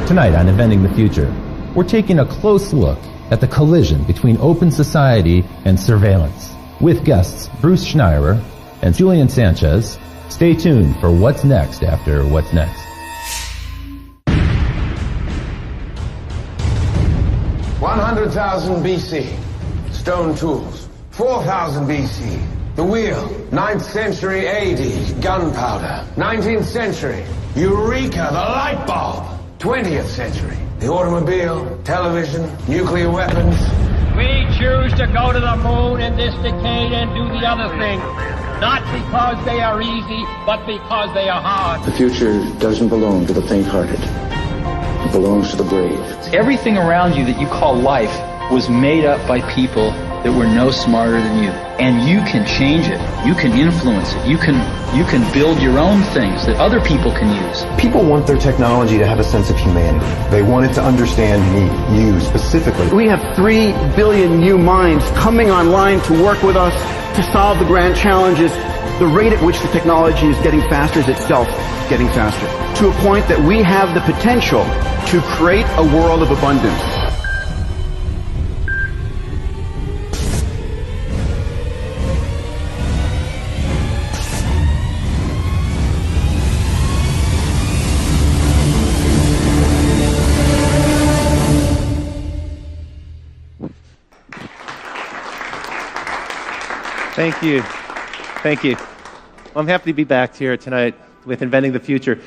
Tonight on Inventing the Future, we're taking a close look at the collision between open society and surveillance. With guests Bruce Schneier and Julian Sanchez, stay tuned for what's next after what's next. 100,000 BC, stone tools. 4,000 BC, the wheel. 9th century AD, gunpowder. 19th century, Eureka, the light bulb. 20th century, the automobile, television, nuclear weapons. We choose to go to the moon in this decade and do the other thing. Not because they are easy, but because they are hard. The future doesn't belong to the faint-hearted. It belongs to the brave. Everything around you that you call life was made up by people that were no smarter than you. And you can change it. You can influence it. You can build your own things that other people can use. People want their technology to have a sense of humanity. They want it to understand me, you specifically. We have 3 billion new minds coming online to work with us to solve the grand challenges. The rate at which the technology is getting faster is itself getting faster, to a point that we have the potential to create a world of abundance. Thank you. Thank you. Well, I'm happy to be back here tonight with Inventing the Future.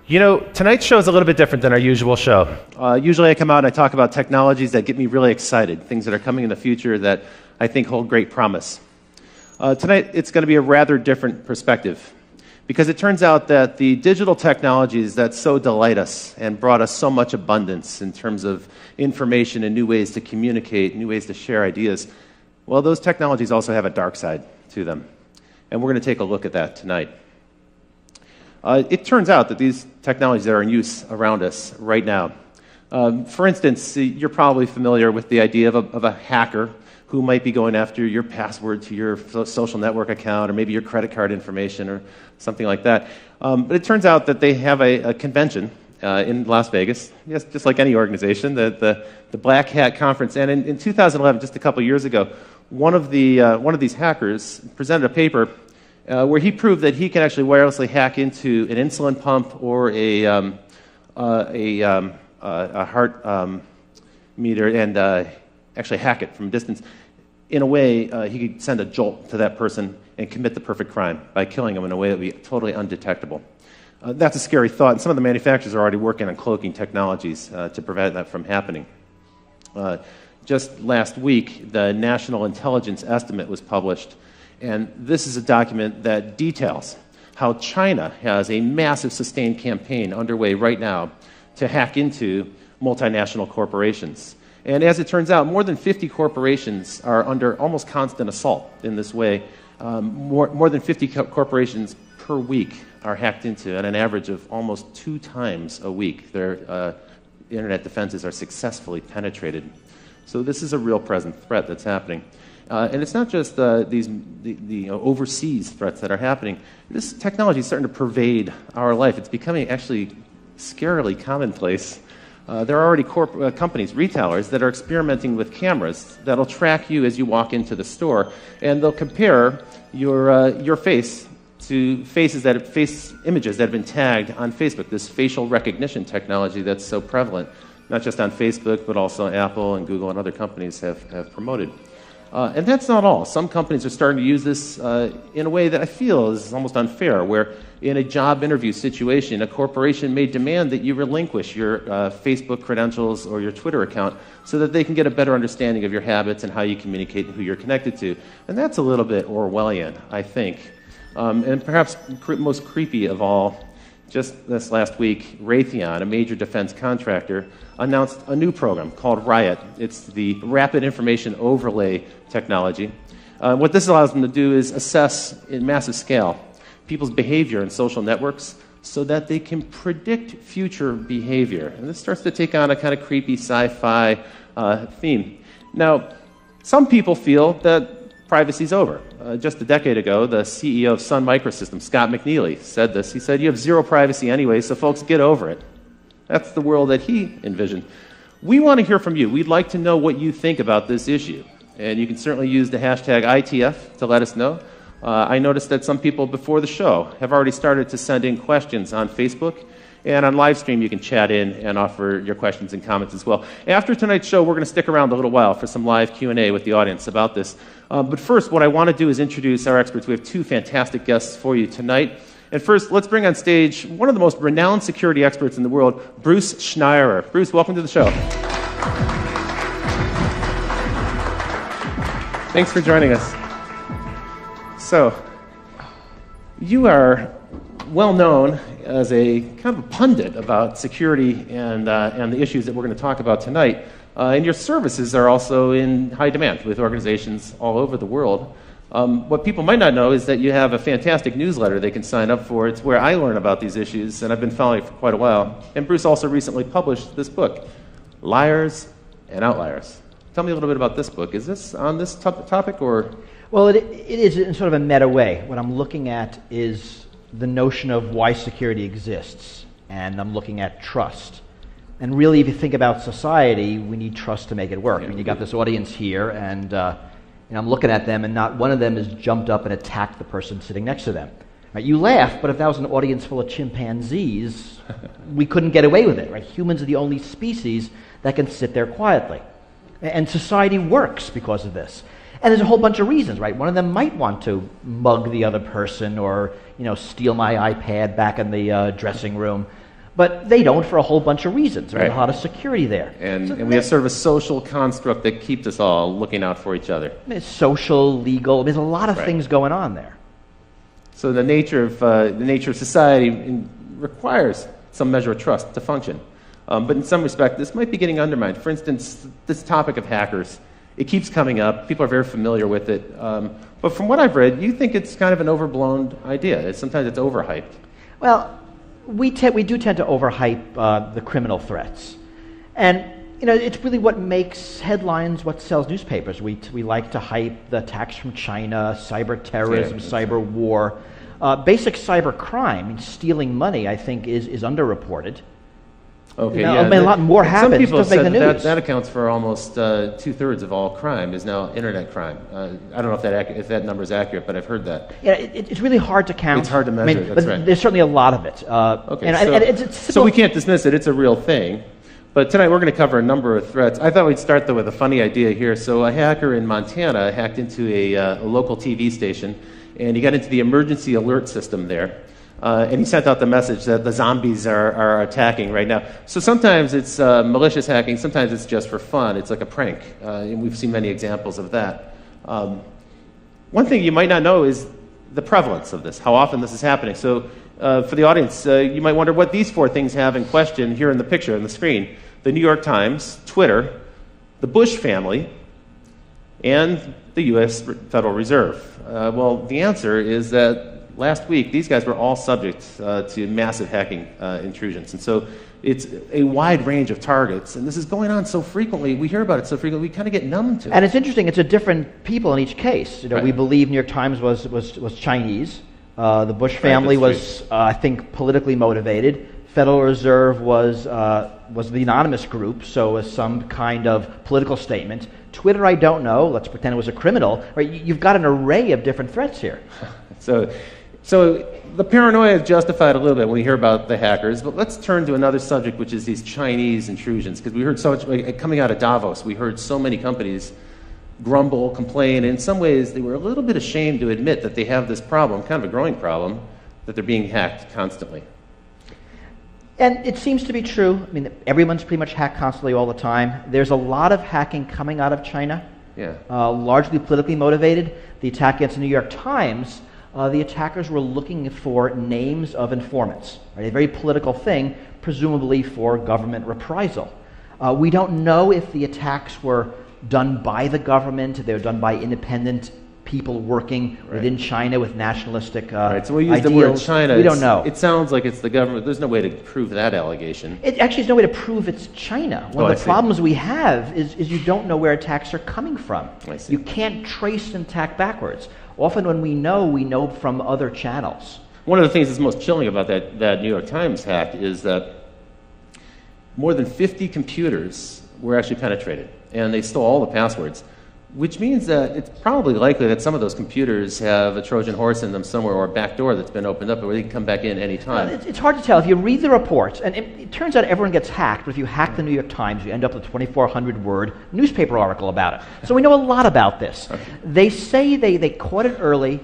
You know, tonight's show is a little bit different than our usual show. Usually I come out and I talk about technologies that get me really excited, things that are coming in the future that I think hold great promise. Tonight it's going to be a rather different perspective, because it turns out that the digital technologies that so delight us and brought us so much abundance in terms of information and new ways to communicate, new ways to share ideas, well, those technologies also have a dark side to them. And we're going to take a look at that tonight. It turns out that these technologies that are in use around us right now, for instance, you're probably familiar with the idea of a hacker who might be going after your password to your social network account, or maybe your credit card information, or something like that. But it turns out that they have a convention in Las Vegas, yes, just like any organization, the Black Hat Conference. And in 2011, just a couple years ago, one of these hackers presented a paper where he proved that he can actually wirelessly hack into an insulin pump or a heart meter and actually hack it from a distance. In a way, he could send a jolt to that person and commit the perfect crime by killing him in a way that would be totally undetectable. That's a scary thought, and some of the manufacturers are already working on cloaking technologies to prevent that from happening. Just last week, the National Intelligence Estimate was published, and this is a document that details how China has a massive sustained campaign underway right now to hack into multinational corporations. And as it turns out, more than 50 corporations are under almost constant assault in this way. More than 50 corporations per week are hacked into at an average of almost 2 times a week. Their internet defenses are successfully penetrated. So this is a real present threat that's happening. And it's not just the overseas threats that are happening. This technology is starting to pervade our life. It's becoming actually scarily commonplace. There are already companies, retailers, that are experimenting with cameras that'll track you as you walk into the store, and they'll compare your face to face images that have been tagged on Facebook, this facial recognition technology that's so prevalent, not just on Facebook, but also Apple and Google and other companies have promoted. And that's not all. Some companies are starting to use this in a way that I feel is almost unfair, where in a job interview situation, a corporation may demand that you relinquish your Facebook credentials or your Twitter account so that they can get a better understanding of your habits and how you communicate and who you're connected to. And that's a little bit Orwellian, I think. And perhaps most creepy of all, just this last week, Raytheon, a major defense contractor, announced a new program called Riot. It's the Rapid Information Overlay technology. What this allows them to do is assess in massive scale people's behavior in social networks so that they can predict future behavior. And this starts to take on a kind of creepy sci-fi theme. Now, some people feel that privacy's over. Just a decade ago, the CEO of Sun Microsystems, Scott McNealy, said this. He said, "You have zero privacy anyway, so folks, get over it." That's the world that he envisioned. We want to hear from you. We'd like to know what you think about this issue. And you can certainly use the hashtag ITF to let us know. I noticed that some people before the show have already started to send in questions on Facebook. And on live stream, you can chat in and offer your questions and comments as well. After tonight's show, we're going to stick around a little while for some live Q&A with the audience about this. But first, what I want to do is introduce our experts. We have two fantastic guests for you tonight. And first, let's bring on stage one of the most renowned security experts in the world, Bruce Schneier. Bruce, welcome to the show. Thanks for joining us. So, you are well known as a kind of a pundit about security and the issues that we're going to talk about tonight. And your services are also in high demand with organizations all over the world. What people might not know is that you have a fantastic newsletter they can sign up for. It's where I learn about these issues, and I've been following it for quite a while. And Bruce also recently published this book, Liars and Outliers. Tell me a little bit about this book. Is this on this topic, or? Well, it is in sort of a meta way. What I'm looking at is the notion of why security exists, and I'm looking at trust. And really, if you think about society, we need trust to make it work. I mean, you got this audience here, and I'm looking at them, and not one of them has jumped up and attacked the person sitting next to them. Right? You laugh, but if that was an audience full of chimpanzees, we couldn't get away with it. Right? Humans are the only species that can sit there quietly. And society works because of this. And there's a whole bunch of reasons, right? One of them might want to mug the other person or, steal my iPad back in the dressing room. But they don't for a whole bunch of reasons. There's a lot of security there. And we have sort of a social construct that keeps us all looking out for each other. It's social, legal. There's a lot of things going on there. So the nature of society requires some measure of trust to function. But in some respect, this might be getting undermined. For instance, this topic of hackers. It keeps coming up. People are very familiar with it. But from what I've read, you think it's kind of an overblown idea. Sometimes it's overhyped. Well, we do tend to overhype the criminal threats. And, it's really what makes headlines, what sells newspapers. We like to hype the attacks from China, cyber terrorism, cyber war. Basic cyber crime, stealing money, I think, is underreported. Okay, a lot more happens. Some people have said that that accounts for almost 2/3 of all crime is now internet crime. I don't know if that number is accurate, but I've heard that. Yeah, it's really hard to count. It's hard to measure. That's right. There's certainly a lot of it. So we can't dismiss it. It's a real thing. But tonight we're going to cover a number of threats. I thought we'd start though with a funny idea here. So a hacker in Montana hacked into a local TV station, and he got into the emergency alert system there. And he sent out the message that the zombies are attacking right now. So sometimes it's malicious hacking, sometimes it's just for fun. It's like a prank, and we've seen many examples of that. One thing you might not know is the prevalence of this, how often this is happening. So for the audience, you might wonder what these four things have in question here in the picture on the screen. The New York Times, Twitter, the Bush family, and the U.S. Federal Reserve. Well, the answer is that last week, these guys were all subject to massive hacking intrusions. And so it's a wide range of targets. And this is going on so frequently. We hear about it so frequently, we kind of get numb to it. And it's interesting. It's a different people in each case. We believe New York Times was Chinese. The Bush family was, I think, politically motivated. Federal Reserve was the anonymous group, so it was some kind of political statement. Twitter, I don't know. Let's pretend it was a criminal. Right? You've got an array of different threats here. So the paranoia is justified a little bit when we hear about the hackers, but let's turn to another subject, which is these Chinese intrusions, because we heard so much, coming out of Davos, we heard so many companies grumble, complain, and in some ways they were a little bit ashamed to admit that they have this problem, kind of a growing problem, that they're being hacked constantly. And it seems to be true. I mean, everyone's pretty much hacked constantly all the time. There's a lot of hacking coming out of China, largely politically motivated. The attack against the New York Times, the attackers were looking for names of informants, right? A very political thing, presumably for government reprisal. We don't know if the attacks were done by the government, they were done by independent people working within China with nationalistic So we use ideals. the word China. We don't know. It sounds like it's the government. There's no way to prove that allegation. Actually, there's no way to prove it's China. One of the problems we have is you don't know where attacks are coming from. You can't trace an attack backwards. Often when we know from other channels. One of the things that's most chilling about that New York Times hack is that more than 50 computers were actually penetrated, and they stole all the passwords, which means that it's probably likely that some of those computers have a Trojan horse in them somewhere, or a back door that's been opened up where they can come back in any time. It's hard to tell. If you read the reports, and it turns out everyone gets hacked, but if you hack the New York Times, you end up with a 2,400-word newspaper article about it. So we know a lot about this. Okay. They say they caught it early.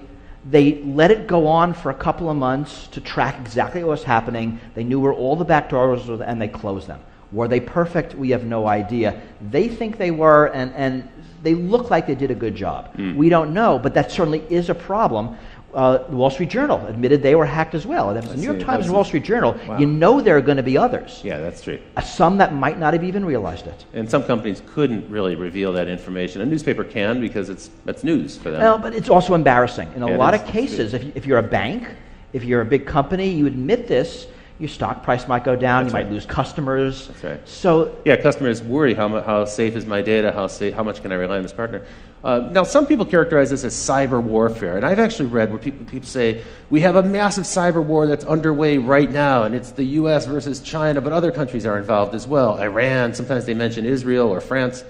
They let it go on for a couple of months to track exactly what was happening. They knew where all the back doors were, and they closed them. Were they perfect? We have no idea. They think they were, and they look like they did a good job. We don't know, but that certainly is a problem. The Wall Street Journal admitted they were hacked as well. The New York Times and Wall Street Journal, wow. You know there are going to be others. Yeah, that's true. Some that might not have even realized it. And some companies couldn't really reveal that information. A newspaper can because that's news for them. Well, but it's also embarrassing. In a lot of cases, if you're a bank, if you're a big company, you admit this, your stock price might go down, you might lose customers. That's right. So yeah, customers worry, how safe is my data, how much can I rely on this partner? Now, some people characterize this as cyber warfare, and I've actually read where people say, we have a massive cyber war that's underway right now, and it's the US versus China, but other countries are involved as well. Iran, sometimes they mention Israel or France.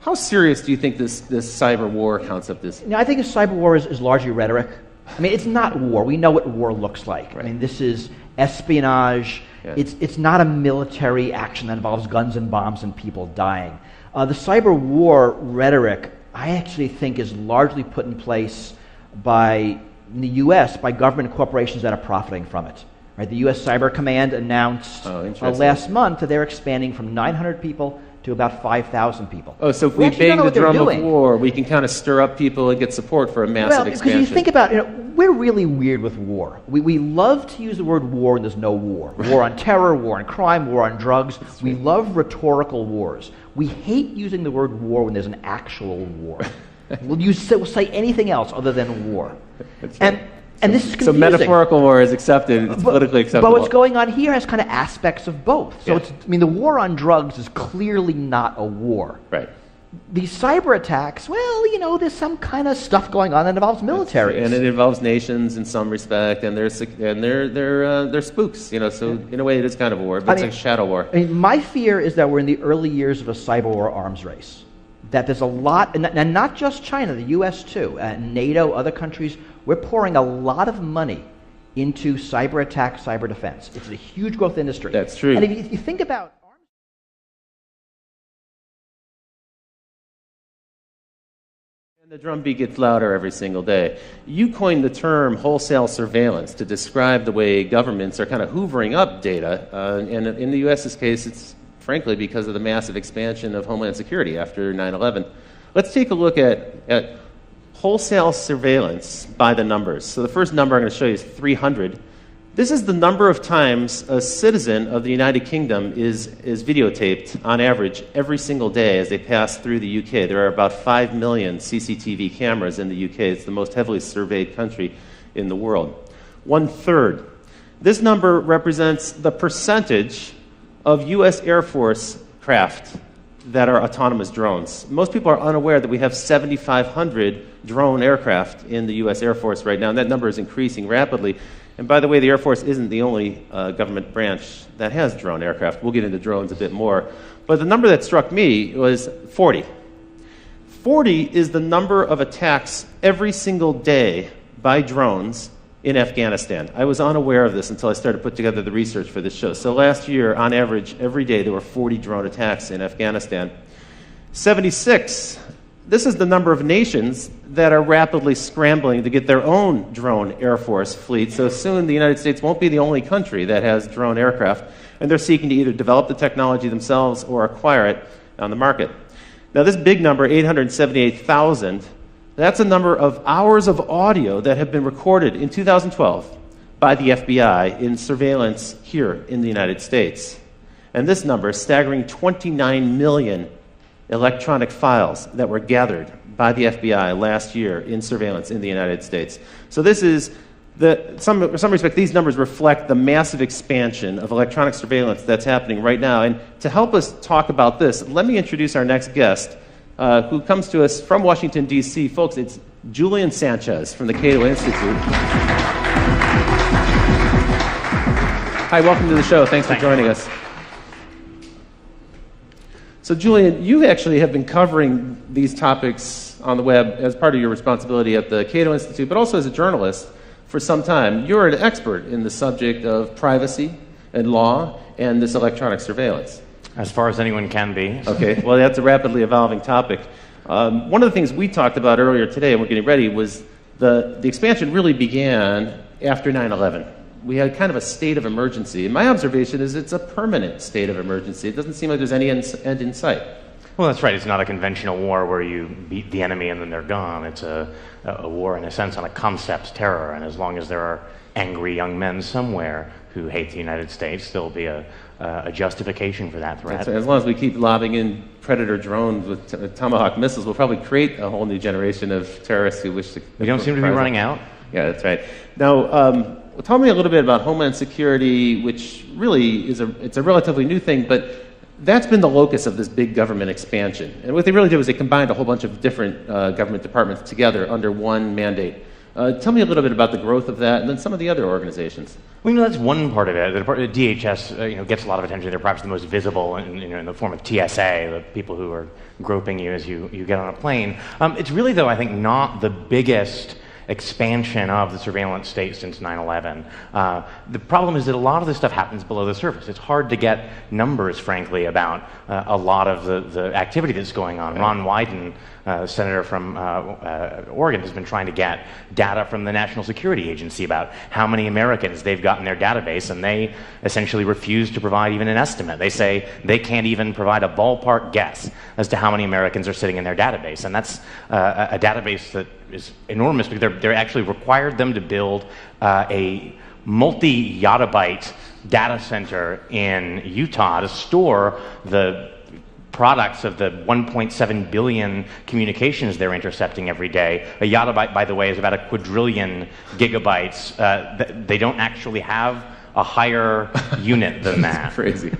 How serious do you think this cyber war concept is? I think a cyber war is largely rhetoric. I mean, it's not war. We know what war looks like. Right. I mean, this is espionage. Yeah. It's not a military action that involves guns and bombs and people dying. The cyber war rhetoric, I actually think, is largely put in place in the U.S. by government corporations that are profiting from it. Right? The U.S. Cyber Command announced last month that they're expanding from 900 people to about 5,000 people. Oh, so if we bang the drum of war, we can kind of stir up people and get support for a massive expansion. Because you think about it, we're really weird with war. We love to use the word war when there's no war. War on terror, war on crime, war on drugs. We love rhetorical wars. We hate using the word war when there's an actual war. We'll say anything else other than war. And this is confusing. So metaphorical war is accepted, it's politically acceptable. But what's going on here has kind of aspects of both. So the war on drugs is clearly not a war. Right. These cyber attacks, well, there's some kind of stuff going on that involves militaries. And it involves nations in some respect, and they're spooks, so in a way it is kind of a war, but it's a shadow war. I mean, my fear is that we're in the early years of a cyber war arms race. That there's a lot, and not just China, the U.S. too, NATO, other countries, we're pouring a lot of money into cyber attack, cyber defense. It's a huge growth industry. That's true. And if you think about and the drumbeat gets louder every single day. You coined the term wholesale surveillance to describe the way governments are kind of hoovering up data, and in the U.S.'s case, it's frankly because of the massive expansion of Homeland Security after 9/11. Let's take a look at wholesale surveillance by the numbers. So the first number I'm going to show you is 300. This is the number of times a citizen of the United Kingdom is videotaped on average every single day as they pass through the UK. There are about 5 million CCTV cameras in the UK. It's the most heavily surveyed country in the world. 1/3. This number represents the percentage of U.S. Air Force craft that are autonomous drones. Most people are unaware that we have 7,500 drone aircraft in the U.S. Air Force right now, and that number is increasing rapidly. And by the way, the Air Force isn't the only government branch that has drone aircraft. We'll get into drones a bit more. But the number that struck me was 40. 40 is the number of attacks every single day by drones in Afghanistan. I was unaware of this until I started to put together the research for this show. So last year, on average, every day there were 40 drone attacks in Afghanistan. 76, this is the number of nations that are rapidly scrambling to get their own drone Air Force fleet. So soon the United States won't be the only country that has drone aircraft, and they're seeking to either develop the technology themselves or acquire it on the market. Now this big number, 878,000, that's a number of hours of audio that have been recorded in 2012 by the FBI in surveillance here in the United States. And this number is staggering 29 million electronic files that were gathered by the FBI last year in surveillance in the United States. So this is, in some respect, these numbers reflect the massive expansion of electronic surveillance that's happening right now. And to help us talk about this, let me introduce our next guest, who comes to us from Washington, D.C. Folks, it's Julian Sanchez from the Cato Institute. Hi, welcome to the show. Thanks for joining us. So Julian, you actually have been covering these topics on the web as part of your responsibility at the Cato Institute, but also as a journalist for some time. You're an expert in the subject of privacy and law and this electronic surveillance. As far as anyone can be. Okay, well, that's a rapidly evolving topic. One of the things we talked about earlier today, and we're getting ready, was the expansion really began after 9/11. We had kind of a state of emergency. And my observation is it's a permanent state of emergency. It doesn't seem like there's any end in sight. Well, that's right. It's not a conventional war where you beat the enemy and then they're gone. It's a war, in a sense, on a concept terror. And as long as there are angry young men somewhere who hate the United States, there'll be a justification for that threat. That's right. As long as we keep lobbing in Predator drones with Tomahawk missiles, we'll probably create a whole new generation of terrorists who wish to... We don't seem to be running out. Yeah, that's right. Now, tell me a little bit about Homeland Security, which really it's a relatively new thing, but that's been the locus of this big government expansion. And what they really did was they combined a whole bunch of different government departments together under one mandate. Tell me a little bit about the growth of that and then some of the other organizations. Well, that's one part of it. The DHS gets a lot of attention. They're perhaps the most visible in the form of TSA, the people who are groping you as you get on a plane. It's really, though, I think, not the biggest expansion of the surveillance state since 9/11. The problem is that a lot of this stuff happens below the surface. It's hard to get numbers, frankly, about a lot of the activity that's going on. Ron Wyden, senator from Oregon, has been trying to get data from the National Security Agency about how many Americans they've got in their database, and they essentially refuse to provide even an estimate. They say they can't even provide a ballpark guess as to how many Americans are sitting in their database, and that's a database that is enormous because they're actually required them to build a multi-yottabyte data center in Utah to store the products of the 1.7 billion communications they're intercepting every day. A yottabyte, by the way, is about a quadrillion gigabytes. They don't actually have a higher unit than that. Crazy.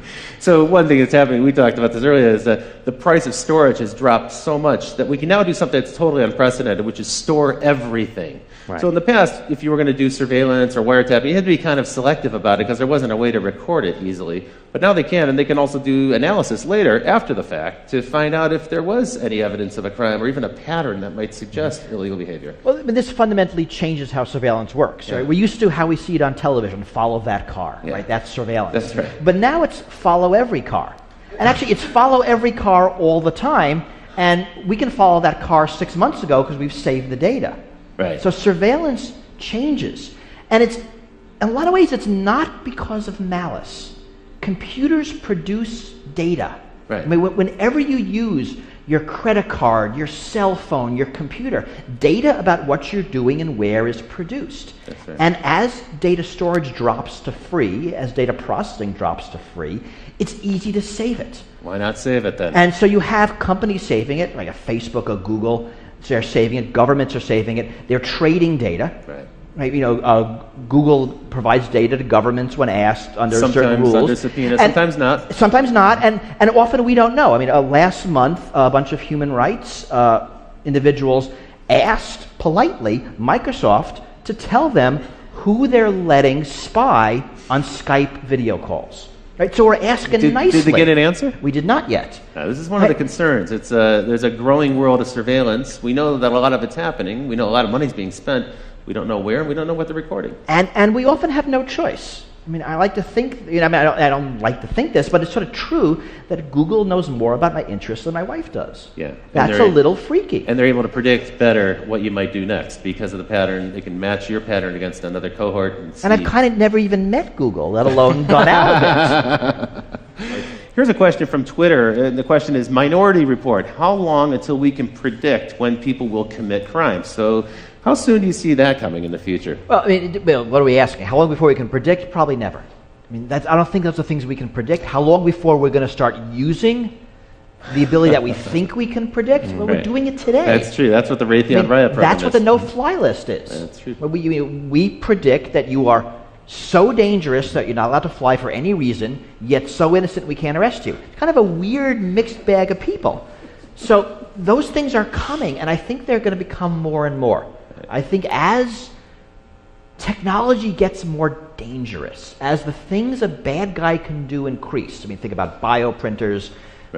So one thing that's happening, we talked about this earlier, is that the price of storage has dropped so much that we can now do something that's totally unprecedented, which is store everything. Right. So in the past, if you were going to do surveillance or wiretapping, you had to be kind of selective about it because there wasn't a way to record it easily. But now they can, and they can also do analysis later, after the fact, to find out if there was any evidence of a crime or even a pattern that might suggest illegal behavior. Well, this fundamentally changes how surveillance works. Yeah. Right? We used to, how we see it on television, follow that car, Yeah. right? That's surveillance. That's right. But now it's follow every car. And actually, it's follow every car all the time, and we can follow that car 6 months ago because we've saved the data. Right. So surveillance changes. And it's, in a lot of ways, it's not because of malice. Computers produce data. Right. I mean, whenever you use your credit card, your cell phone, your computer, data about what you're doing and where is produced. That's right. And as data storage drops to free, as data processing drops to free, it's easy to save it. Why not save it then? And so you have companies saving it, like a Facebook, a Google, they're saving it, governments are saving it, they're trading data. Right. Right, Google provides data to governments when asked under certain rules. Sometimes under subpoena, sometimes not. Sometimes not, and often we don't know. I mean, last month, a bunch of human rights individuals asked politely Microsoft to tell them who they're letting spy on Skype video calls. Right, so we're asking nicely. Did they get an answer? We did not yet. This is one of the concerns. It's there's a growing world of surveillance. We know that a lot of it's happening. We know a lot of money's being spent. We don't know where, and we don't know what they're recording. And we often have no choice. I mean, I like to think, I don't like to think this, but it's sort of true that Google knows more about my interests than my wife does. Yeah. That's a little freaky. And they're able to predict better what you might do next because of the pattern. They can match your pattern against another cohort. And I've kind of never even met Google, let alone gone out of it. Here's a question from Twitter, and the question is, Minority Report, how long until we can predict when people will commit crimes? So how soon do you see that coming in the future? Well, I mean, what are we asking? How long before we can predict? Probably never. I mean, I don't think those are things we can predict. How long before we're going to start using the ability that we think we can predict? Well, we're doing it today. That's true. That's what the Raytheon Riot program That's what the no-fly list is. That's true. We predict that you are so dangerous that you're not allowed to fly for any reason, yet so innocent we can't arrest you. It's kind of a weird mixed bag of people. So those things are coming, and I think they're going to become more and more. I think as technology gets more dangerous, as the things a bad guy can do increase, I mean, think about bioprinters,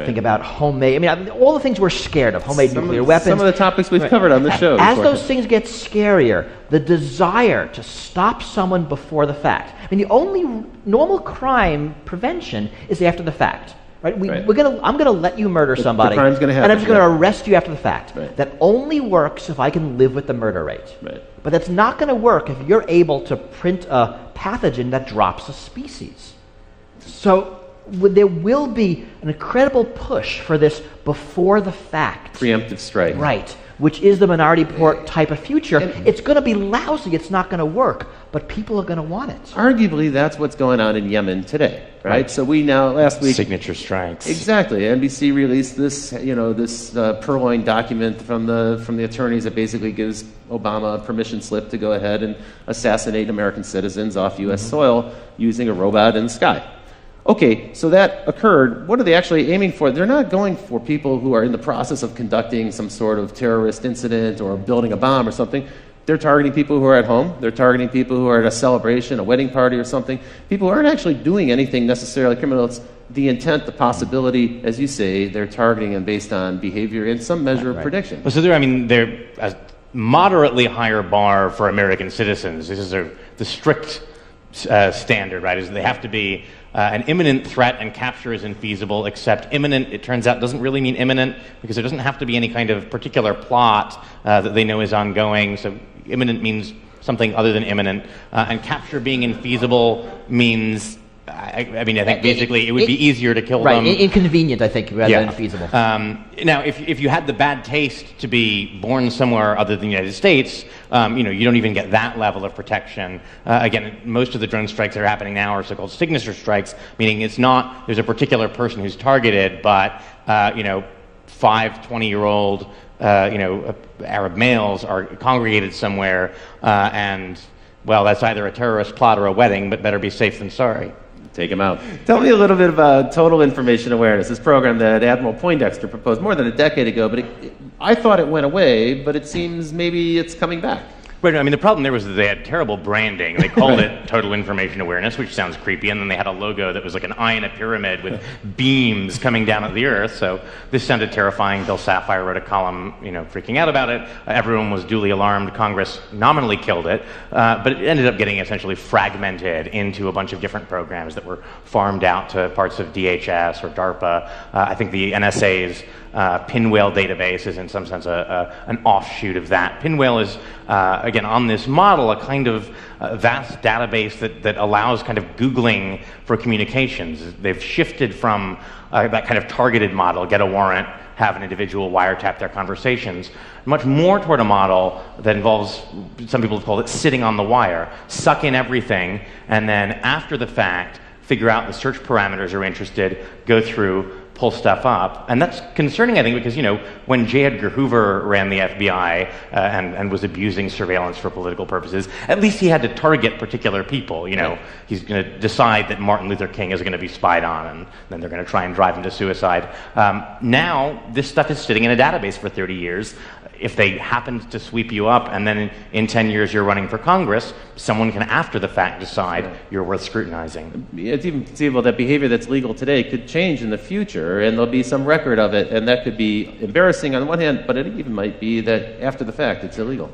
Think about homemade. I mean, all the things we're scared of. Homemade nuclear weapons. Some of the topics we've covered on the show. As those things get scarier, the desire to stop someone before the fact. I mean, the only normal crime prevention is after the fact. Right? I'm going to let you murder somebody, the crime's gonna happen, and I'm just going to arrest you after the fact. Right. That only works if I can live with the murder rate. Right. But that's not going to work if you're able to print a pathogen that drops a species. So there will be an incredible push for this before the fact. Preemptive strike. Right. Which is the Minority Report type of future. It's going to be lousy. It's not going to work. But people are going to want it. Arguably, that's what's going on in Yemen today, right? So we now, last week... Signature strikes. Exactly. NBC released this, this purloined document from the attorneys that basically gives Obama a permission slip to go ahead and assassinate American citizens off U.S. soil using a robot in the sky. Okay, so that occurred. What are they actually aiming for? They're not going for people who are in the process of conducting some sort of terrorist incident or building a bomb or something. They're targeting people who are at home. They're targeting people who are at a celebration, a wedding party or something. People who aren't actually doing anything necessarily criminal. It's the intent, the possibility, as you say, they're targeting them based on behavior and some measure of prediction. Well, so they're a moderately higher bar for American citizens. This is the strict standard, right? Is they have to be an imminent threat, and capture is infeasible, except imminent, it turns out, doesn't really mean imminent, because there doesn't have to be any kind of particular plot that they know is ongoing. So imminent means something other than imminent. And capture being infeasible means, I think basically it would be easier to kill them. Right, inconvenient, I think, rather than feasible. Now, if you had the bad taste to be born somewhere other than the United States, you don't even get that level of protection. Again, most of the drone strikes that are happening now are so-called signature strikes, meaning it's not there's a particular person who's targeted, but 5 20-year-old Arab males are congregated somewhere, and well, that's either a terrorist plot or a wedding, but better be safe than sorry. Take him out. Tell me a little bit about total information awareness, this program that Admiral Poindexter proposed more than a decade ago, but I thought it went away, but it seems maybe it's coming back. Right, I mean, the problem there was that they had terrible branding. They called it Total Information Awareness, which sounds creepy, and then they had a logo that was like an eye in a pyramid with beams coming down at the earth, so this sounded terrifying. Bill Sapphire wrote a column, freaking out about it. Everyone was duly alarmed. Congress nominally killed it, but it ended up getting essentially fragmented into a bunch of different programs that were farmed out to parts of DHS or DARPA. I think the NSA's Pinwheel database is in some sense an offshoot of that. Pinwheel is, again, on this model, a kind of vast database that allows kind of Googling for communications. They've shifted from that kind of targeted model, get a warrant, have an individual wiretap their conversations, much more toward a model that involves, some people have called it sitting on the wire, suck in everything, and then after the fact, figure out the search parameters you're interested, go through, pull stuff up. And that's concerning, I think, because, when J. Edgar Hoover ran the FBI and was abusing surveillance for political purposes, at least he had to target particular people. He's going to decide that Martin Luther King is going to be spied on, and then they're going to try and drive him to suicide. Now, this stuff is sitting in a database for 30 years. If they happen to sweep you up and then in 10 years you're running for Congress, someone can after the fact decide you're worth scrutinizing. It's even conceivable that behavior that's legal today could change in the future, and there'll be some record of it, and that could be embarrassing on the one hand, but it even might be that after the fact it's illegal.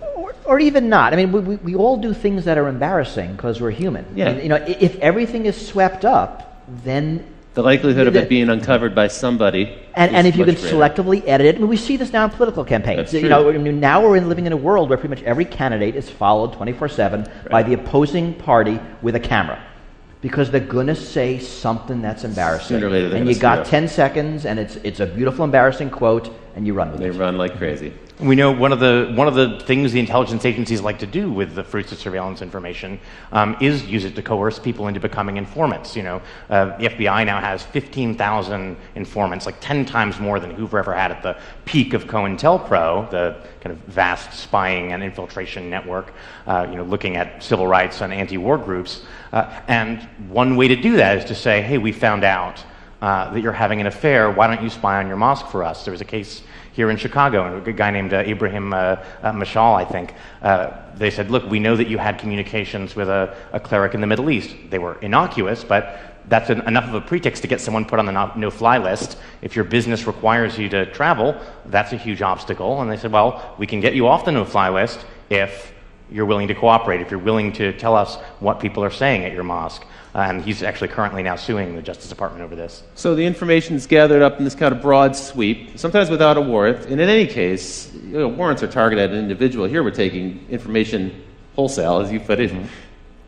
Or even not. I mean, we all do things that are embarrassing because we're human. Yeah. And, if everything is swept up, then the likelihood of it being uncovered by somebody, and if you can greater. selectively edit it, we see this now in political campaigns. That's true. Now we're living in a world where pretty much every candidate is followed 24/7 by the opposing party with a camera, because they're going to say something that's embarrassing. Sooner or later, and you got 10 seconds, and it's a beautiful, embarrassing quote, and you run with it. They run like crazy. We know one of the things the intelligence agencies like to do with the fruits of surveillance information is use it to coerce people into becoming informants. The FBI now has 15,000 informants, like 10 times more than Hoover ever had at the peak of COINTELPRO, the kind of vast spying and infiltration network, looking at civil rights and anti-war groups. And one way to do that is to say, hey, we found out that you're having an affair. Why don't you spy on your mosque for us? There was a case here in Chicago, a guy named Ibrahim Mashal, I think. They said, look, we know that you had communications with a cleric in the Middle East. They were innocuous, but that's enough of a pretext to get someone put on the no-fly list. If your business requires you to travel, that's a huge obstacle. And they said, well, we can get you off the no-fly list if you're willing to cooperate, if you're willing to tell us what people are saying at your mosque. And he's actually currently now suing the Justice Department over this. So the information is gathered up in this kind of broad sweep, sometimes without a warrant. And in any case, warrants are targeted at an individual. Here we're taking information wholesale, as you put it,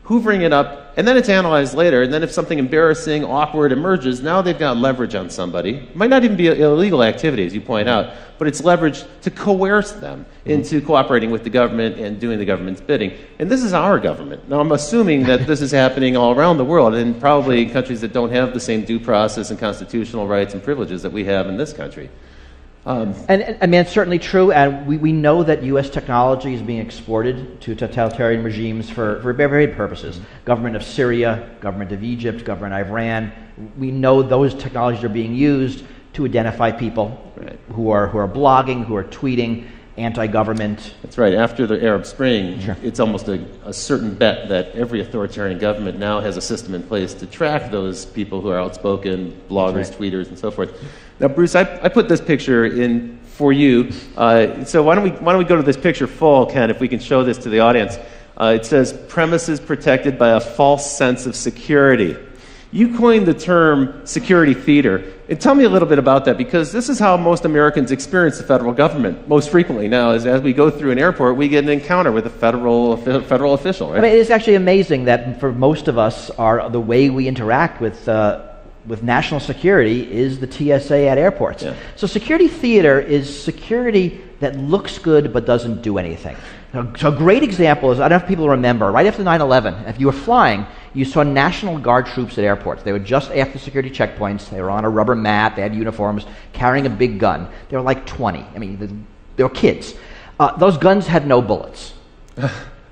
hoovering it up, and then it's analyzed later. And then if something embarrassing, awkward emerges, now they've got leverage on somebody. It might not even be illegal activity, as you point out, but it's leverage to coerce them into cooperating with the government and doing the government's bidding. And this is our government. Now, I'm assuming that this is happening all around the world, and probably in countries that don't have the same due process and constitutional rights and privileges that we have in this country. And I mean, it's certainly true, and we know that U.S. technology is being exported to totalitarian regimes for varied purposes. Government of Syria, government of Egypt, government of Iran. We know those technologies are being used to identify people who are blogging, who are tweeting, anti-government. That's right. After the Arab Spring, it's almost a certain bet that every authoritarian government now has a system in place to track those people who are outspoken, bloggers, tweeters, and so forth. Now, Bruce, I put this picture in for you. So why don't we go to this picture full, Ken, if we can show this to the audience. It says, premises protected by a false sense of security. You coined the term security theater. And tell me a little bit about that, because this is how most Americans experience the federal government most frequently now. As we go through an airport, we get an encounter with a federal official, right? I mean, it's actually amazing that for most of us, the way we interact with national security is the TSA at airports. Yeah. So security theater is security that looks good but doesn't do anything. So a great example is, I don't know if people remember, right after 9/11, if you were flying, you saw National Guard troops at airports. They were just after security checkpoints. They were on a rubber mat. They had uniforms, carrying a big gun. They were like 20. I mean, they were kids. Those guns had no bullets.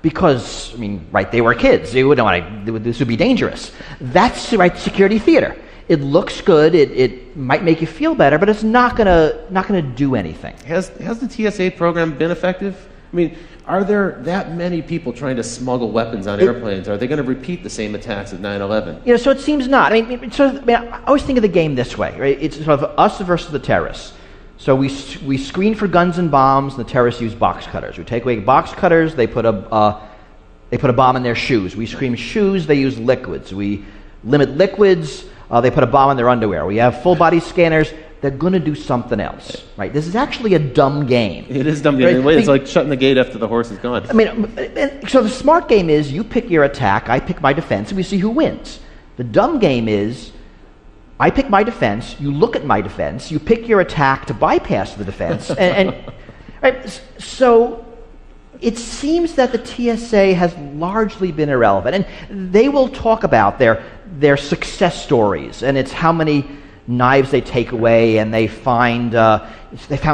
Because, I mean, right, they were kids. This would be dangerous. That's security theater. It looks good. It might make you feel better, but it's not gonna do anything. Has the TSA program been effective? I mean, are there that many people trying to smuggle weapons on airplanes? Are they going to repeat the same attacks of 9/11? So it seems not. I mean, I always think of the game this way, right? It's sort of us versus the terrorists. So we screen for guns and bombs, and the terrorists use box cutters. We take away box cutters, they put a bomb in their shoes. We screen shoes, they use liquids. We limit liquids, they put a bomb in their underwear. We have full body scanners. They're going to do something else, right? This is actually a dumb game. It is dumb game. Right? It's like shutting the gate after the horse is gone. I mean, so the smart game is you pick your attack, I pick my defense, and we see who wins. The dumb game is I pick my defense, you look at my defense, you pick your attack to bypass the defense, and right? So it seems that the TSA has largely been irrelevant, and they will talk about their success stories, and it's how many knives they take away, and they found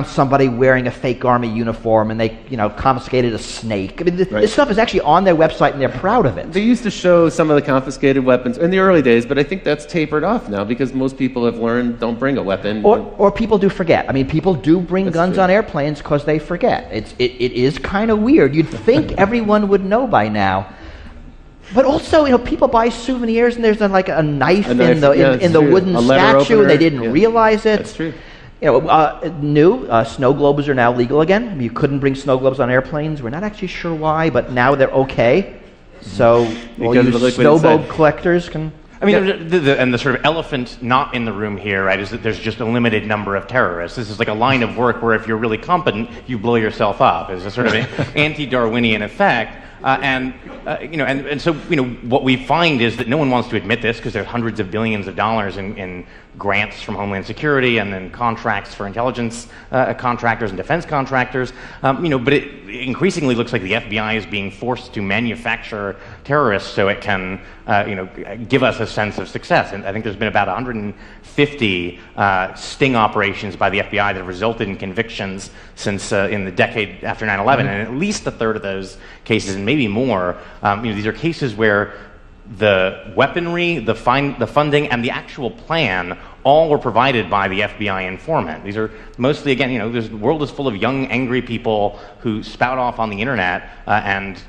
somebody wearing a fake army uniform, and they confiscated a snake. I mean, this stuff is actually on their website, and they're proud of it. They used to show some of the confiscated weapons in the early days, but I think that's tapered off now because most people have learned don't bring a weapon. Or people do forget. I mean, people do bring guns on airplanes because they forget. It is kind of weird. You'd think everyone would know by now. But also, people buy souvenirs, and there's like a knife in the wooden statue, and they didn't realize it. That's true. Snow globes are now legal again. I mean, you couldn't bring snow globes on airplanes. We're not actually sure why, but now they're okay. So all you snow globe collectors can. I mean, and the sort of elephant not in the room here, right, is that there's just a limited number of terrorists. This is like a line of work where if you're really competent, you blow yourself up. It's a sort of an anti-Darwinian effect. So what we find is that no one wants to admit this because there's hundreds of billions of dollars in grants from Homeland Security and then contracts for intelligence contractors and defense contractors. But it increasingly looks like the FBI is being forced to manufacture terrorists so it can give us a sense of success. And I think there's been about 150 sting operations by the FBI that have resulted in convictions since in the decade after 9/11, and at least a third of those cases, and maybe more, these are cases where the weaponry, the funding, and the actual plan all were provided by the FBI informant. These are mostly, again, the world is full of young, angry people who spout off on the internet and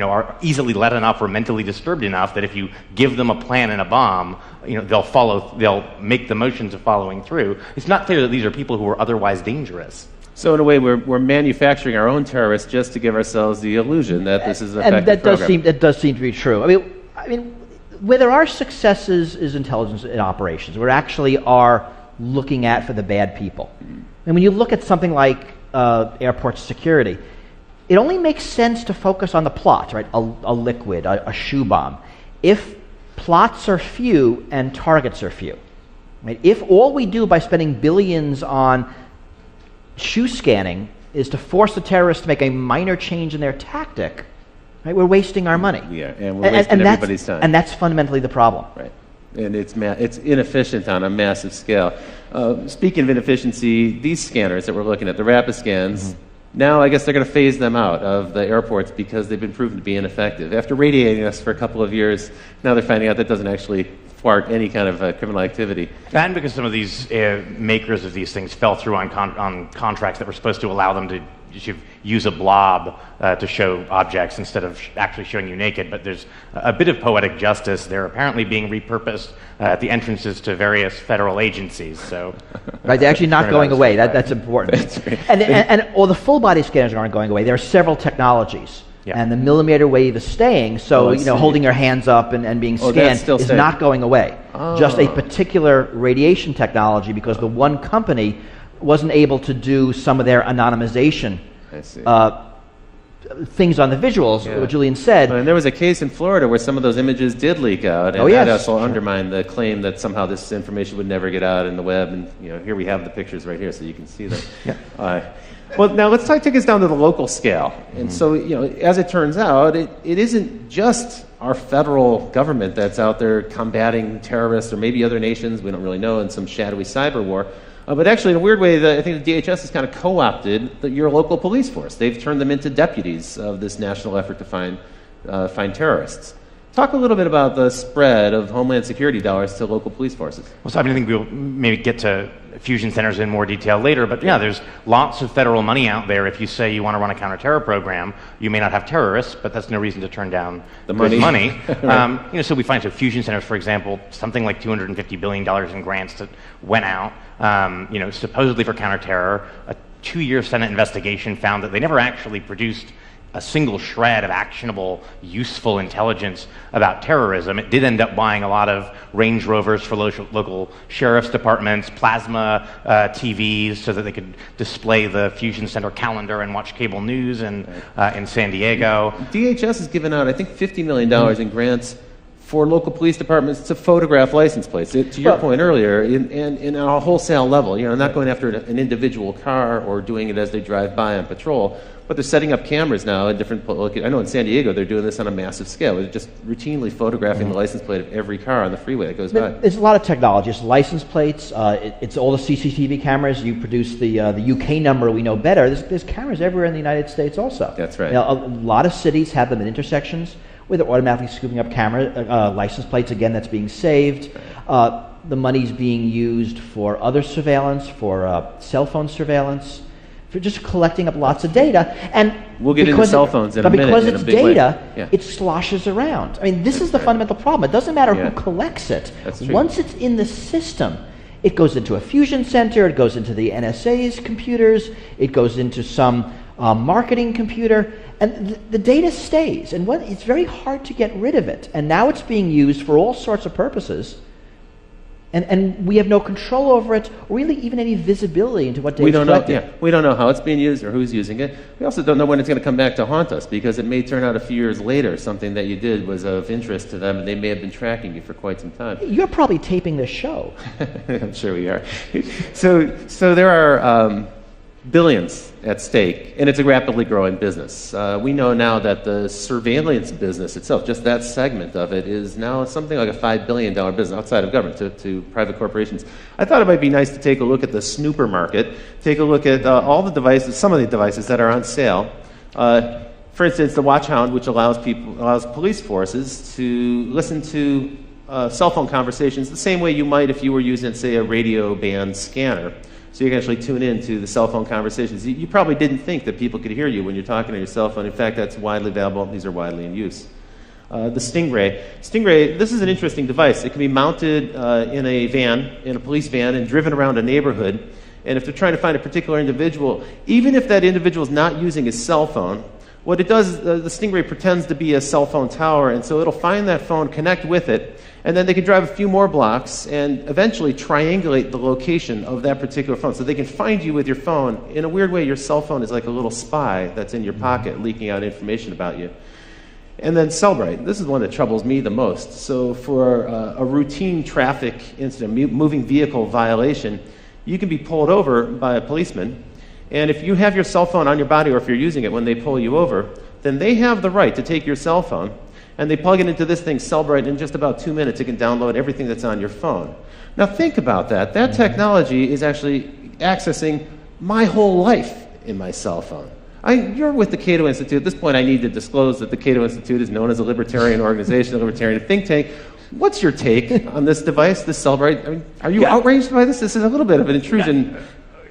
are easily led enough or mentally disturbed enough that if you give them a plan and a bomb, they'll make the motions of following through. It's not clear that these are people who are otherwise dangerous. So in a way, we're manufacturing our own terrorists just to give ourselves the illusion that this is an effective program. That does seem to be true. I mean, where there are successes is intelligence in operations. We actually are looking at for the bad people. And when you look at something like airport security, it only makes sense to focus on the plots, right? A liquid, a shoe bomb. If plots are few and targets are few, right? If all we do by spending billions on shoe scanning is to force the terrorists to make a minor change in their tactic, right? We're wasting our money. Yeah, and we're wasting everybody's time. And that's fundamentally the problem. Right. And it's inefficient on a massive scale. Speaking of inefficiency, these scanners that we're looking at, the rapid scans, now I guess they're going to phase them out of the airports because they've been proven to be ineffective. After radiating us for a couple of years, now they're finding out that doesn't actually thwart any kind of criminal activity. And because some of these makers of these things fell through on contracts that were supposed to allow them to use a blob to show objects instead of actually showing you naked. But there's a bit of poetic justice. They're apparently being repurposed at the entrances to various federal agencies. So, right, they're actually not going away. That's important. That's right. And all the full body scanners aren't going away. There are several technologies. Yeah. And the millimeter wave is staying, so holding your hands up and being scanned is not going away. Just a particular radiation technology, because the one company wasn't able to do some of their anonymization things on the visuals, what Julian said. And there was a case in Florida where some of those images did leak out, and that also undermined the claim that somehow this information would never get out in the web. And here we have the pictures right here, so you can see them. Well, now let's take us down to the local scale. And so, as it turns out, it isn't just our federal government that's out there combating terrorists or maybe other nations, we don't really know, in some shadowy cyber war. But actually, in a weird way, I think the DHS has kind of co-opted your local police force. They've turned them into deputies of this national effort to find terrorists. Talk a little bit about the spread of Homeland Security dollars to local police forces. Well, so I think we'll maybe get to fusion centers in more detail later, but there's lots of federal money out there. If you say you want to run a counterterror program, you may not have terrorists, but that's no reason to turn down the money. Right. So we find fusion centers, for example, something like $250 billion in grants that went out, supposedly for counterterror. A 2-year Senate investigation found that they never actually produced a single shred of actionable, useful intelligence about terrorism. It did end up buying a lot of Range Rovers for local sheriff's departments, plasma TVs so that they could display the Fusion Center calendar and watch cable news in San Diego. DHS has given out, I think, $50 million in grants for local police departments to photograph license plates. To your point earlier, in a wholesale level, not going after an individual car or doing it as they drive by on patrol, but they're setting up cameras now at different locations. I know in San Diego they're doing this on a massive scale. They're just routinely photographing the license plate of every car on the freeway that goes by. There's a lot of technology. It's license plates. It's all the CCTV cameras. You produce the UK number we know better. There's cameras everywhere in the United States also. That's right. A lot of cities have them in intersections where they're automatically scooping up license plates. Again, that's being saved. The money's being used for other surveillance, for cell phone surveillance, for just collecting up lots of data. And we'll get into cell phones in a minute. But because it's data, it sloshes around. I mean, this is the fundamental problem. It doesn't matter who collects it. That's true. Once it's in the system, it goes into a fusion center, it goes into the NSA's computers, it goes into some marketing computer, and the data stays. And it's very hard to get rid of it. And now it's being used for all sorts of purposes. And we have no control over it, or really even any visibility into what data is collected. We don't know how it's being used or who's using it. We also don't know when it's going to come back to haunt us, because it may turn out a few years later something that you did was of interest to them, and they may have been tracking you for quite some time. You're probably taping this show. I'm sure we are. So there are billions at stake, and it's a rapidly growing business. We know now that the surveillance business itself, just that segment of it, is now something like a $5 billion business outside of government to private corporations. I thought it might be nice to take a look at the snooper market, take a look at all the devices, some of the devices that are on sale. For instance, the Watchhound, which allows police forces to listen to cell phone conversations the same way you might if you were using, say, a radio band scanner. So you can actually tune in to the cell phone conversations. You probably didn't think that people could hear you when you're talking to your cell phone. In fact, that's widely available. These are widely in use. The Stingray. Stingray, this is an interesting device. It can be mounted in a police van, and driven around a neighborhood. And if they're trying to find a particular individual, even if that individual is not using his cell phone, what it does is the Stingray pretends to be a cell phone tower, and so it'll find that phone, connect with it, and then they can drive a few more blocks and eventually triangulate the location of that particular phone. So they can find you with your phone. In a weird way, your cell phone is like a little spy that's in your pocket, leaking out information about you. And then Cellbrite. This is one that troubles me the most. So for a routine traffic incident, moving vehicle violation, you can be pulled over by a policeman, and if you have your cell phone on your body, or if you're using it when they pull you over, then they have the right to take your cell phone, and they plug it into this thing, Cellbrite, and in just about 2 minutes it can download everything that's on your phone. Now think about that. That technology is actually accessing my whole life in my cell phone. You're with the Cato Institute. At this point, I need to disclose that the Cato Institute is known as a libertarian organization, a libertarian think tank. What's your take on this device, this Cellbrite? I mean, are you outraged by this? This is a little bit of an intrusion.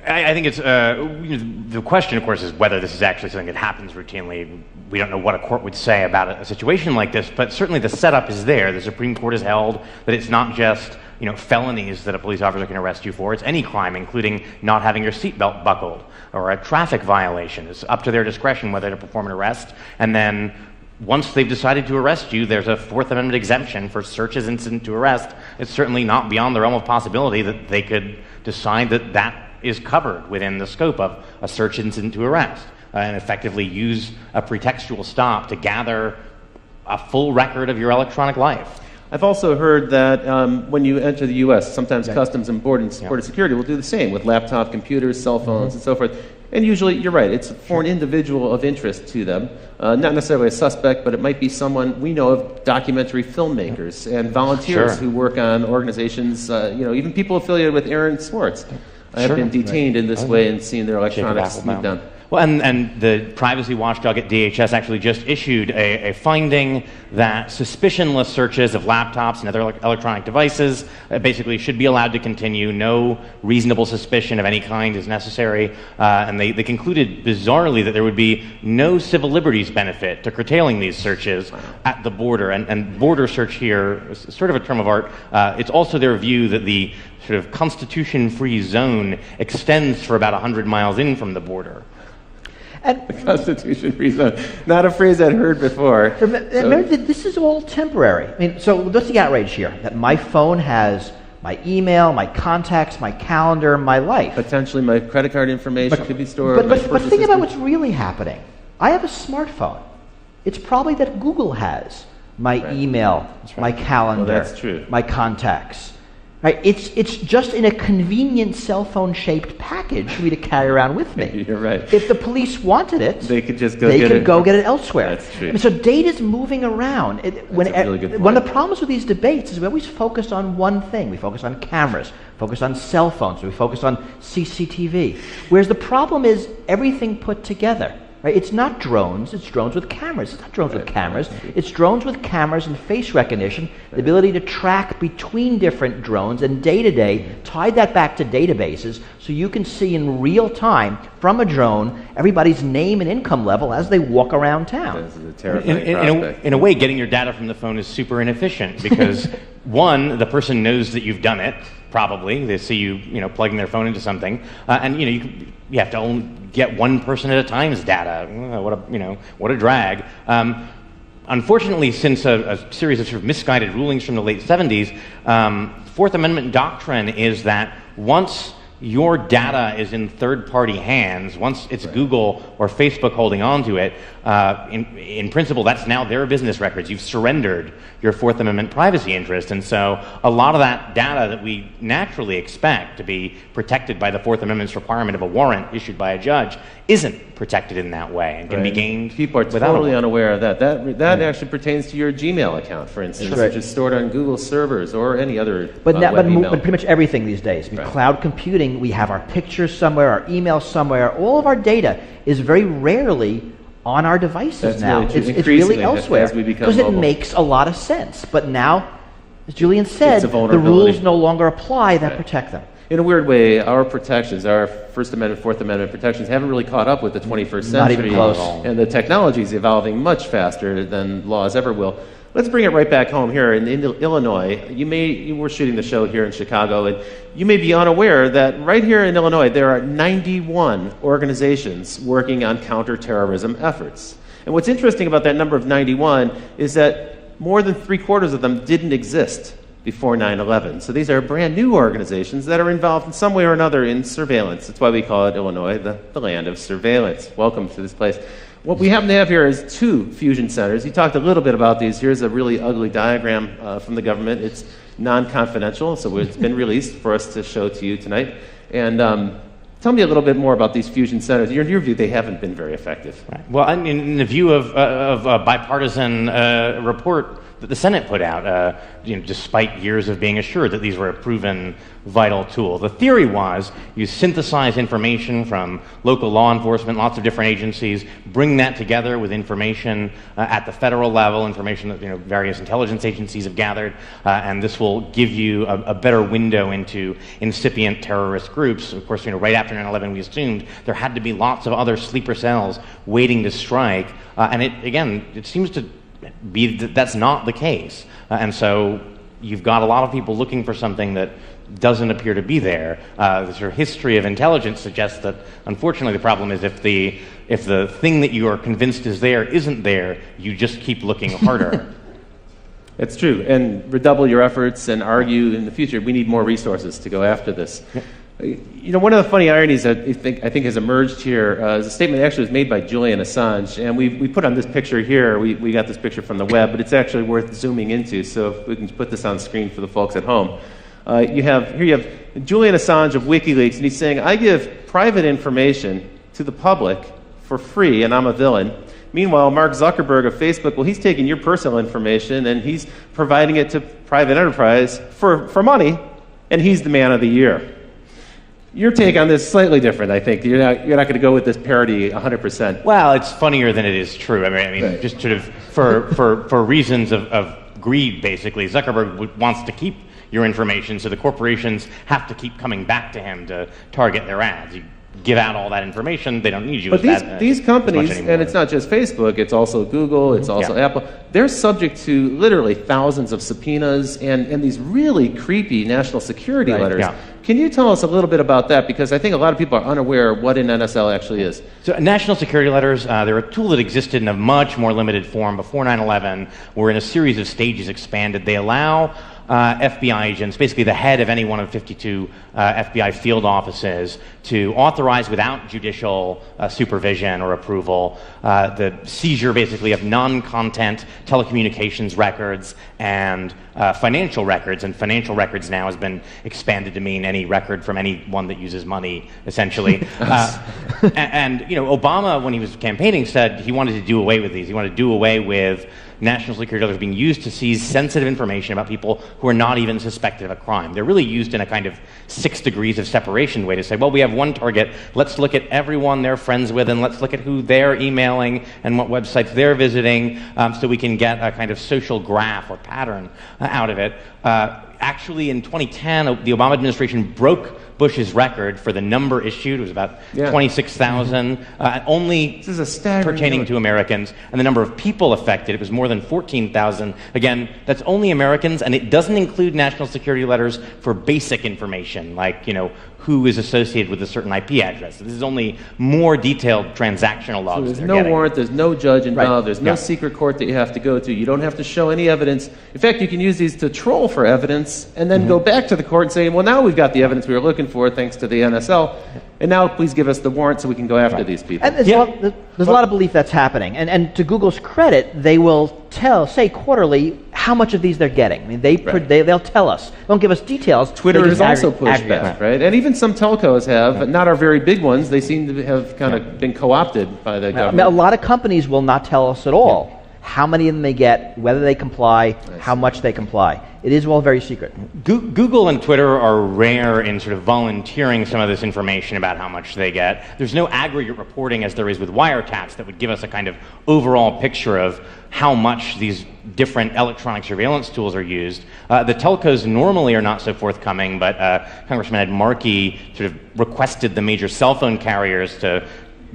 I think it's the question, of course, is whether this is actually something that happens routinely. We don't know what a court would say about a situation like this, but certainly the setup is there. The Supreme Court has held that it's not just felonies that a police officer can arrest you for. It's any crime, including not having your seatbelt buckled or a traffic violation. It's up to their discretion whether to perform an arrest, and then once they've decided to arrest you, there's a Fourth Amendment exemption for searches incident to arrest. It's certainly not beyond the realm of possibility that they could decide that that is covered within the scope of a search incident to arrest, and effectively use a pretextual stop to gather a full record of your electronic life. I've also heard that when you enter the U.S., sometimes Customs and Border Security will do the same with laptop computers, cell phones, and so forth. And usually, you're right, it's for an individual of interest to them. Not necessarily a suspect, but it might be someone we know of, documentary filmmakers and volunteers who work on organizations, even people affiliated with Aaron Swartz have been detained in this way and seen their electronics moved down. Well, and the privacy watchdog at DHS actually just issued a finding that suspicionless searches of laptops and other electronic devices basically should be allowed to continue. No reasonable suspicion of any kind is necessary. And they concluded, bizarrely, that there would be no civil liberties benefit to curtailing these searches at the border. And border search here is sort of a term of art. It's also their view that the sort of constitution-free zone extends for about 100 miles in from the border. And the Constitution-free zone. Not a phrase I'd heard before. Remember, this is all temporary. I mean, so what's the outrage here? That my phone has my email, my contacts, my calendar, my life. Potentially my credit card information could be stored. But think about what's really happening. I have a smartphone. It's probably that Google has my email, my calendar, my contacts. Right? It's just in a convenient cell phone-shaped package for me to carry around with me. You're right. If the police wanted it, they could just go get it elsewhere. That's true. I mean, so data's moving around. One of the problems with these debates is we always focus on one thing. We focus on cameras, focus on cell phones, we focus on CCTV. Whereas the problem is everything put together. Right? It's not drones, it's drones with cameras. It's not drones with cameras. It's drones with cameras and face recognition, the ability to track between different drones and day-to-day, tie that back to databases so you can see in real time from a drone everybody's name and income level as they walk around town. This is a terrifying prospect. In a way, getting your data from the phone is super inefficient because, one, the person knows that you've done it, probably. They see you plugging their phone into something, and you have to only get one person at a time's data. What a drag. Unfortunately, since a series of sort of misguided rulings from the late 70s, Fourth Amendment doctrine is that once your data is in third-party hands, once it's Google or Facebook holding on to it, in principle, that's now their business records. You've surrendered your Fourth Amendment privacy interest. And so a lot of that data that we naturally expect to be protected by the Fourth Amendment's requirement of a warrant issued by a judge isn't protected in that way and can be gained. People are totally unaware of that. That actually pertains to your Gmail account, for instance, which is stored on Google servers or any other but pretty much everything these days. I mean, cloud computing, we have our pictures somewhere, our emails somewhere. All of our data is very rarely on our devices now. Really it's really elsewhere because it makes a lot of sense. But now as Julian said, It's a the vulnerability. rules no longer apply that protect them. In a weird way, our protections, our First Amendment, Fourth Amendment protections, haven't really caught up with the 21st century. Not even close. And the technology is evolving much faster than laws ever will. Let's bring it right back home here in Illinois. You were shooting the show here in Chicago, and you may be unaware that right here in Illinois, there are 91 organizations working on counterterrorism efforts. And what's interesting about that number of 91 is that more than 3/4 of them didn't exist before 9/11. So these are brand new organizations that are involved in some way or another in surveillance. That's why we call it Illinois, the land of surveillance. Welcome to this place. What we happen to have here is 2 fusion centers. You talked a little bit about these. Here's a really ugly diagram from the government. It's non-confidential, so it's been released for us to show to you tonight. And tell me a little bit more about these fusion centers. In your view, they haven't been very effective. Right. Well, in the view of a bipartisan report that the Senate put out, despite years of being assured that these were a proven vital tool. The theory was you synthesize information from local law enforcement, lots of different agencies, bring that together with information at the federal level, information that various intelligence agencies have gathered, and this will give you a better window into incipient terrorist groups. Of course, right after 9/11, we assumed there had to be lots of other sleeper cells waiting to strike, and it seems to be that's not the case, and so you've got a lot of people looking for something that doesn't appear to be there. The sort of history of intelligence suggests that, unfortunately, the problem is if the thing that you are convinced is there isn't there, you just keep looking harder. It's true, and redouble your efforts and argue in the future. We need more resources to go after this. One of the funny ironies that I think has emerged here is a statement that actually was made by Julian Assange, and we put on this picture here. We got this picture from the web, but it's actually worth zooming into. So if we can put this on screen for the folks at home, you have Julian Assange of WikiLeaks, and he's saying, "I give private information to the public for free, and I'm a villain." Meanwhile, Mark Zuckerberg of Facebook, well, he's taking your personal information and he's providing it to private enterprise for money, and he's the man of the year. Your take on this is slightly different, I think. You're not going to go with this parody 100%. Well, it's funnier than it is true. I mean, right. Just sort of for reasons of greed, basically. Zuckerberg wants to keep your information, so the corporations have to keep coming back to him to target their ads. You give out all that information, they don't need you. But these companies, and it's not just Facebook, it's also Google, it's also Apple, they're subject to literally thousands of subpoenas and these really creepy national security letters. Yeah. Can you tell us a little bit about that? Because I think a lot of people are unaware of what an NSL actually is. So national security letters, they're a tool that existed in a much more limited form before 9/11, were in a series of stages expanded. They allow FBI agents, basically the head of any one of 52 FBI field offices, to authorize without judicial supervision or approval the seizure basically of non-content telecommunications records and financial records. And financial records now has been expanded to mean any record from anyone that uses money, essentially. And Obama, when he was campaigning, said he wanted to do away with these. He wanted to do away with national security letters being used to seize sensitive information about people who are not even suspected of a crime. They're really used in a kind of 6 degrees of separation way to say, well, we have one target, let's look at everyone they're friends with and let's look at who they're emailing and what websites they're visiting, so we can get a kind of social graph or pattern out of it. Actually, in 2010, the Obama administration broke Bush's record for the number issued. It was about 26,000, only pertaining to Americans. And the number of people affected, it was more than 14,000. Again, that's only Americans, and it doesn't include national security letters for basic information, like, who is associated with a certain IP address. This is only more detailed transactional logs. So there's no warrant, there's no judge involved, there's no secret court that you have to go to. You don't have to show any evidence. In fact, you can use these to troll for evidence and then go back to the court and say, well, now we've got the evidence we were looking for thanks to the NSL, and now please give us the warrant so we can go after these people. And there's a lot of belief that's happening. And to Google's credit, they will say quarterly how much of these they're getting. I mean, they'll tell us. They don't give us details. Twitter has also pushed back, right? And even some telcos have, but not our very big ones. They seem to have kind of been co-opted by the government. I mean, a lot of companies will not tell us at all how many of them they get, whether they comply, how much they comply. It is all very secret. Google and Twitter are rare in sort of volunteering some of this information about how much they get. There's no aggregate reporting as there is with wiretaps that would give us a kind of overall picture of how much these different electronic surveillance tools are used. The telcos normally are not so forthcoming, but Congressman Ed Markey sort of requested the major cell phone carriers to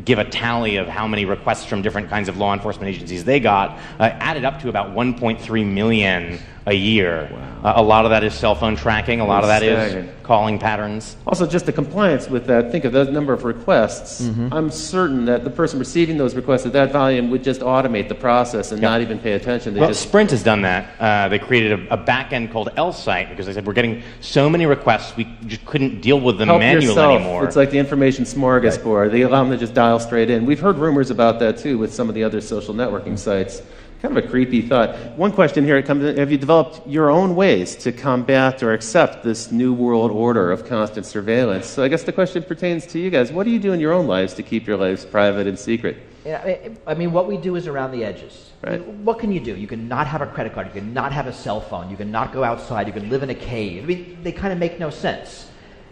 give a tally of how many requests from different kinds of law enforcement agencies they got, added up to about 1.3 million a year. Wow. A lot of that is cell phone tracking. A lot of that is calling patterns. Also, just the compliance with that, think of the number of requests. I'm certain that the person receiving those requests at that volume would just automate the process and not even pay attention. Well, Sprint has done that. They created a back-end called L-Site because they said, we're getting so many requests, we just couldn't deal with them manually anymore. It's like the information smorgasbord. They allow them to just dial straight in. We've heard rumors about that, too, with some of the other social networking sites. Kind of a creepy thought. One question here comes in, have you developed your own ways to combat or accept this new world order of constant surveillance? So I guess the question pertains to you guys. What do you do in your own lives to keep your lives private and secret? I mean, what we do is around the edges. Right. I mean, what can you do? You can not have a credit card. You can not have a cell phone. You can not go outside. You can live in a cave. I mean, they kind of make no sense.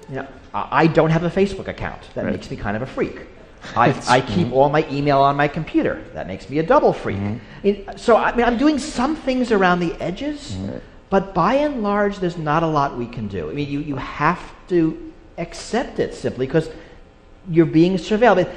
You know, I don't have a Facebook account. That makes me kind of a freak. I keep all my email on my computer. That makes me a double freak. I'm doing some things around the edges, but by and large, there's not a lot we can do. I mean, you have to accept it simply because you're being surveilled.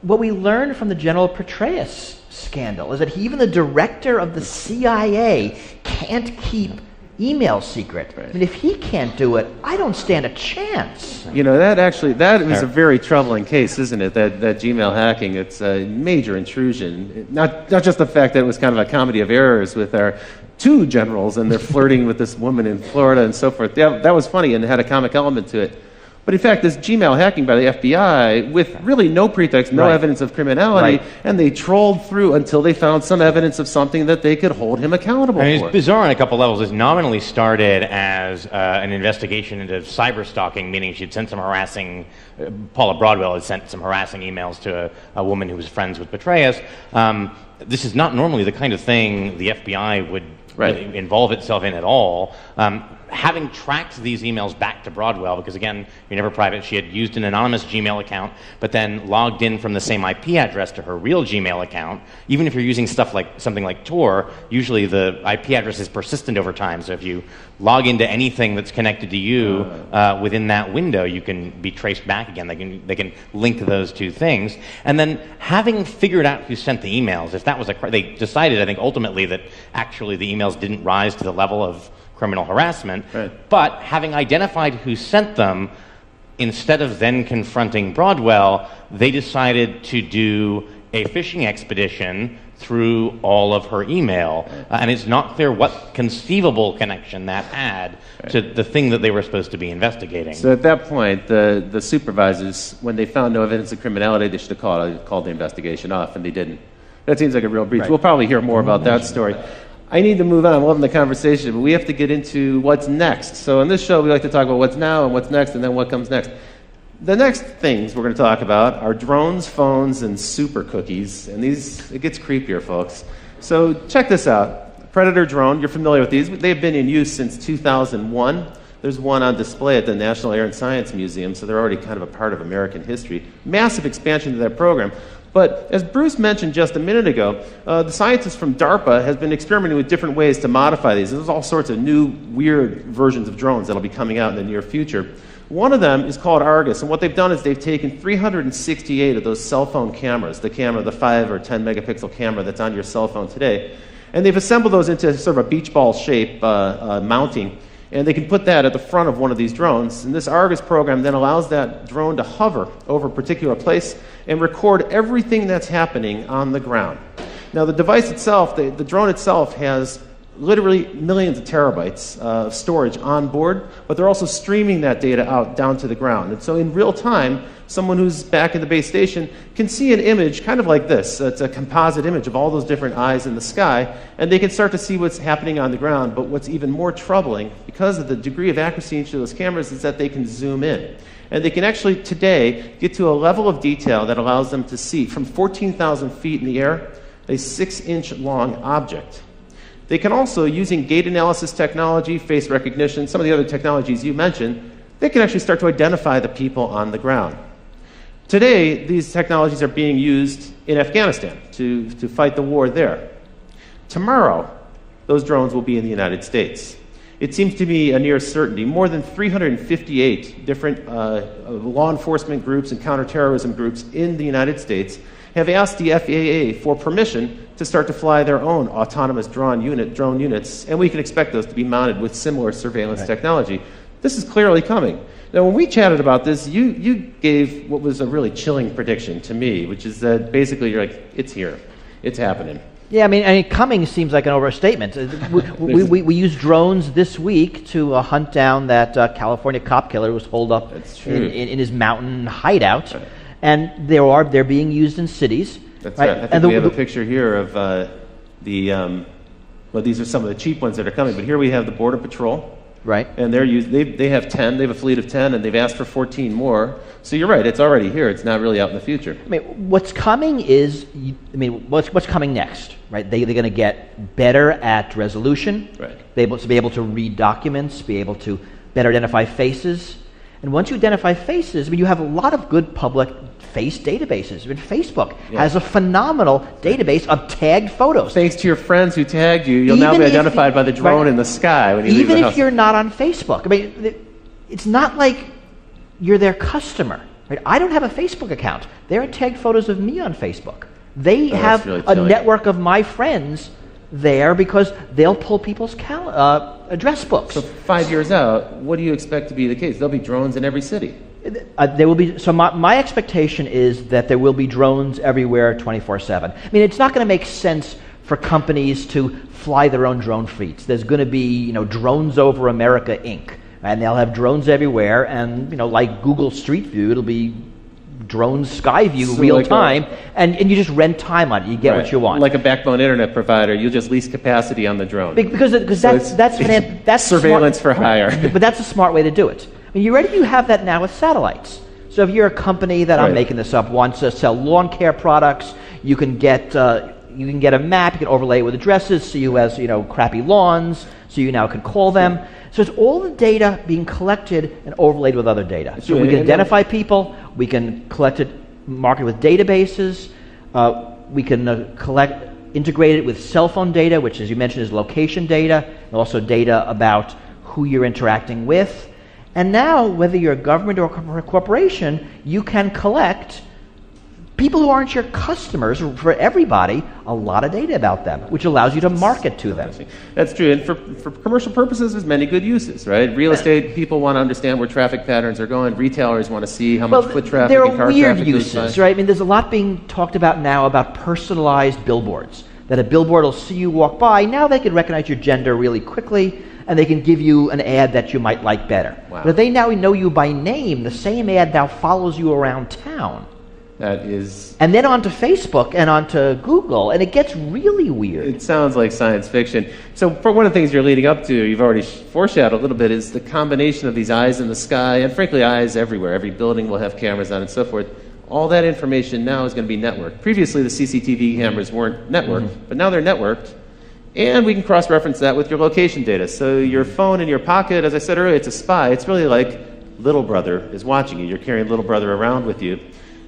What we learned from the General Petraeus scandal is that even the director of the CIA can't keep email secret. I mean, if he can't do it, I don't stand a chance. You know, that is a very troubling case, isn't it? That Gmail hacking, it's a major intrusion. Not just the fact that it was kind of a comedy of errors with our two generals and they're flirting with this woman in Florida and so forth. That was funny and had a comic element to it. But in fact, this Gmail hacking by the FBI with really no pretext, no evidence of criminality, and they trolled through until they found some evidence of something that they could hold him accountable for. It's bizarre on a couple levels. It nominally started as an investigation into cyber stalking, meaning she'd sent some harassing, Paula Broadwell had sent some harassing emails to a woman who was friends with Petraeus. This is not normally the kind of thing the FBI would involve itself in at all. Having tracked these emails back to Broadwell, because again, you're never private, she had used an anonymous Gmail account, but then logged in from the same IP address to her real Gmail account. Even if you're using stuff like something like Tor, usually the IP address is persistent over time. So if you log into anything that's connected to you within that window, you can be traced back again. They can link those two things. And then having figured out who sent the emails, if that was they decided, I think, ultimately that actually the emails didn't rise to the level of criminal harassment, but having identified who sent them, instead of then confronting Broadwell, they decided to do a fishing expedition through all of her email. And it's not clear what conceivable connection that had to the thing that they were supposed to be investigating. So at that point, the supervisors, when they found no evidence of criminality, they should have called the investigation off, and they didn't. That seems like a real breach. We'll probably hear more about that story. I need to move on. I'm loving the conversation, but we have to get into what's next. So in this show, we like to talk about what's now and what's next, and then what comes next. The next things we're going to talk about are drones, phones, and super cookies. And it gets creepier, folks. So check this out. Predator drone, you're familiar with these. They've been in use since 2001. There's one on display at the National Air and Science Museum, so they're already kind of a part of American history. Massive expansion to that program. But as Bruce mentioned just a minute ago, the scientists from DARPA have been experimenting with different ways to modify these. There's all sorts of new, weird versions of drones that'll be coming out in the near future. One of them is called Argus, and what they've done is they've taken 368 of those cell phone cameras, the 5 or 10 megapixel camera that's on your cell phone today, and they've assembled those into sort of a beach ball shape mounting, and they can put that at the front of one of these drones. And this Argus program then allows that drone to hover over a particular place and record everything that's happening on the ground. Now, the device itself, the drone itself, has literally millions of terabytes of storage on board, but they're also streaming that data out down to the ground. And so in real time, someone who's back in the base station can see an image kind of like this. It's a composite image of all those different eyes in the sky, and they can start to see what's happening on the ground. But what's even more troubling, because of the degree of accuracy in each of those cameras, is that they can zoom in. And they can actually, today, get to a level of detail that allows them to see from 14,000 feet in the air a 6-inch long object. They can also, using gait analysis technology, face recognition, some of the other technologies you mentioned, they can actually start to identify the people on the ground. Today, these technologies are being used in Afghanistan to fight the war there. Tomorrow, those drones will be in the United States. It seems to be a near certainty. More than 358 different law enforcement groups and counterterrorism groups in the United States have asked the FAA for permission to start to fly their own autonomous drone units, and we can expect those to be mounted with similar surveillance technology. This is clearly coming. Now, when we chatted about this, you gave what was a really chilling prediction to me, which is that basically you're like, it's here. It's happening. Yeah, I mean coming seems like an overstatement. We used drones this week to hunt down that California cop killer who was holed up in his mountain hideout. Right. And they're being used in cities. That's right. I think we have a picture here of well, these are some of the cheap ones that are coming, but here we have the Border Patrol. Right. And they have 10, they have a fleet of 10, and they've asked for 14 more. So you're right, it's already here, it's not really out in the future. I mean, what's coming is, what's coming next, right? They're going to get better at resolution, right. Be able to read documents, be able to better identify faces. And once you identify faces, I mean, you have a lot of good public face databases. I mean, Facebook has a phenomenal database of tagged photos. Thanks to your friends who tagged you, you'll now be identified by the drone in the sky when you leave the house. Even if you're not on Facebook. I mean, it's not like you're their customer. Right? I don't have a Facebook account. There are tagged photos of me on Facebook. They have really a network of my friends there because they'll pull people's address books. So 5 years out, what do you expect to be the case? There'll be drones in every city. There will be. So my expectation is that there will be drones everywhere 24/7. I mean, it's not going to make sense for companies to fly their own drone fleets. There's going to be, Drones Over America Inc. And they'll have drones everywhere, and like Google Street View, it'll be drones sky view real time, and you just rent time on it. You get what you want. Like a backbone internet provider, you'll just lease capacity on the drone. Because that's surveillance for hire. But that's a smart way to do it. I mean, you have that now with satellites. So if you're a company that, I'm making this up, wants to sell lawn care products, you can get a map, you can overlay it with addresses, so you has crappy lawns, so you now can call them. So it's all the data being collected and overlaid with other data. So we can identify people, we can collect it, mark it with databases, we can integrate it with cell phone data, which, as you mentioned, is location data, and also data about who you're interacting with. And now, whether you're a government or a corporation, you can collect people who aren't your customers, for everybody, a lot of data about them, which allows you to market to them. That's true. And for commercial purposes, there's many good uses, right? Real estate, people want to understand where traffic patterns are going. Retailers want to see how much foot traffic and car traffic. There are weird uses, right? I mean, there's a lot being talked about now about personalized billboards, that a billboard will see you walk by. Now they can recognize your gender really quickly, and they can give you an ad that you might like better. Wow. But if they now know you by name, the same ad now follows you around town. That is... And then onto Facebook and onto Google, and it gets really weird. It sounds like science fiction. So for one of the things you're leading up to, you've already foreshadowed a little bit, is the combination of these eyes in the sky, and frankly, eyes everywhere. Every building will have cameras on and so forth. All that information now is going to be networked. Previously, the CCTV cameras weren't networked, but now they're networked. And we can cross-reference that with your location data. So your phone in your pocket, as I said earlier, it's a spy. It's really like little brother is watching you. You're carrying little brother around with you.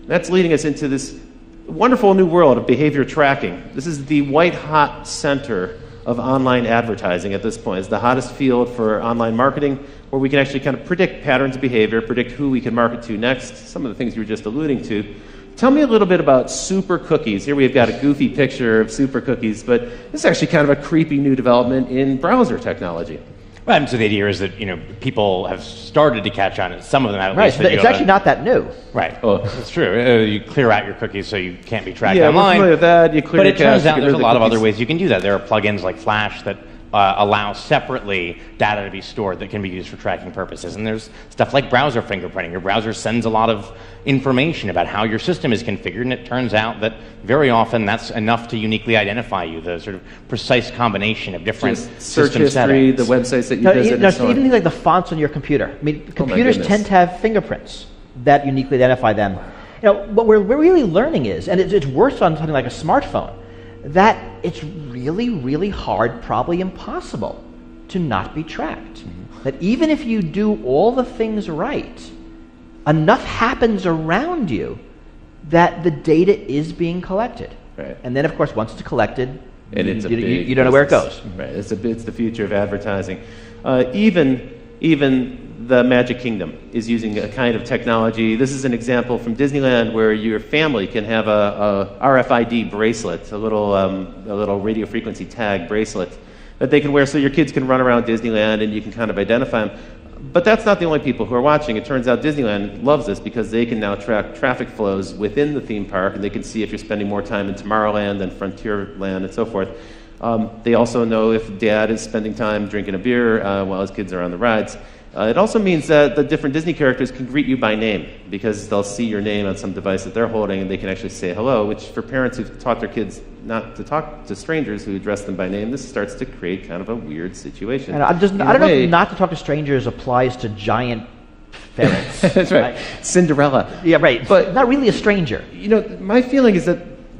That's leading us into this wonderful new world of behavior tracking. This is the white-hot center of online advertising at this point. It's the hottest field for online marketing, where we can actually kind of predict patterns of behavior, predict who we can market to next, some of the things you were just alluding to. Tell me a little bit about super cookies. Here we've got a goofy picture of super cookies, but this is actually kind of a creepy new development in browser technology. Well, so the idea is that people have started to catch on. Some of them at least. Right, it's actually not that new. Right. Oh, that's true. You clear out your cookies so you can't be tracked online. Yeah, we're familiar with that. You clear but it turns out there's a lot of cookies. other ways you can do that. There are plugins like Flash that allow separately data to be stored that can be used for tracking purposes. And there's stuff like browser fingerprinting. Your browser sends a lot of information about how your system is configured, and it turns out that very often that's enough to uniquely identify you, the sort of precise combination of different search system history, settings. the websites that you visit, and so on. Even things like the fonts on your computer. I mean, computers tend to have fingerprints that uniquely identify them. What we're really learning is, and it's worse on something like a smartphone, that it's really, really hard, probably impossible, to not be tracked. That even if you do all the things right, enough happens around you that the data is being collected. Right. And then, of course, once it's collected, and you don't know where it goes. Right. It's the future of advertising. Even the Magic Kingdom is using a kind of technology. This is an example from Disneyland where your family can have a RFID bracelet, a little radio frequency tag bracelet that they can wear so your kids can run around Disneyland and you can kind of identify them. But that's not the only people who are watching. It turns out Disneyland loves this because they can now track traffic flows within the theme park, and they can see if you're spending more time in Tomorrowland than Frontierland and so forth. They also know if dad is spending time drinking a beer while his kids are on the rides. It also means that the different Disney characters can greet you by name because they'll see your name on some device that they're holding and they can actually say hello, which for parents who've taught their kids not to talk to strangers who address them by name, this starts to create kind of a weird situation. And I don't know if not to talk to strangers applies to giant ferrets. That's right. Cinderella. Yeah, right. But not really a stranger. You know, my feeling is that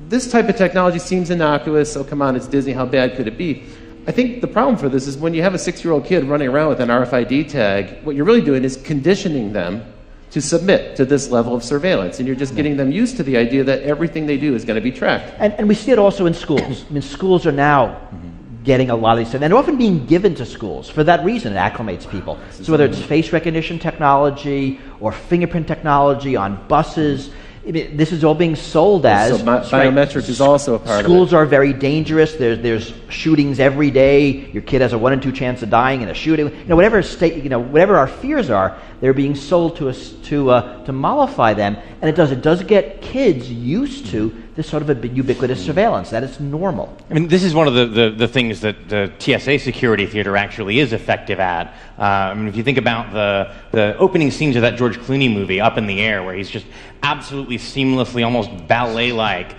this type of technology seems innocuous. Oh, come on, it's Disney. How bad could it be? I think the problem for this is when you have a 6-year-old kid running around with an RFID tag, what you're really doing is conditioning them to submit to this level of surveillance. And you're just getting them used to the idea that everything they do is going to be tracked. And we see it also in schools. I mean, schools are now getting a lot of these things, and they're often being given to schools. For that reason, it acclimates people. So whether it's face recognition technology or fingerprint technology on buses, this is all being sold as... So biometrics is also a part of it. Schools are very dangerous. There's shootings every day. Your kid has a 1 in 2 chance of dying in a shooting. Whatever our fears are, they're being sold to us to mollify them. And it does get kids used to this sort of a ubiquitous surveillance. That is normal. I mean, this is one of the things that the TSA security theater actually is effective at. I mean, if you think about the opening scenes of that George Clooney movie, Up in the Air, where he's just absolutely seamlessly, almost ballet-like,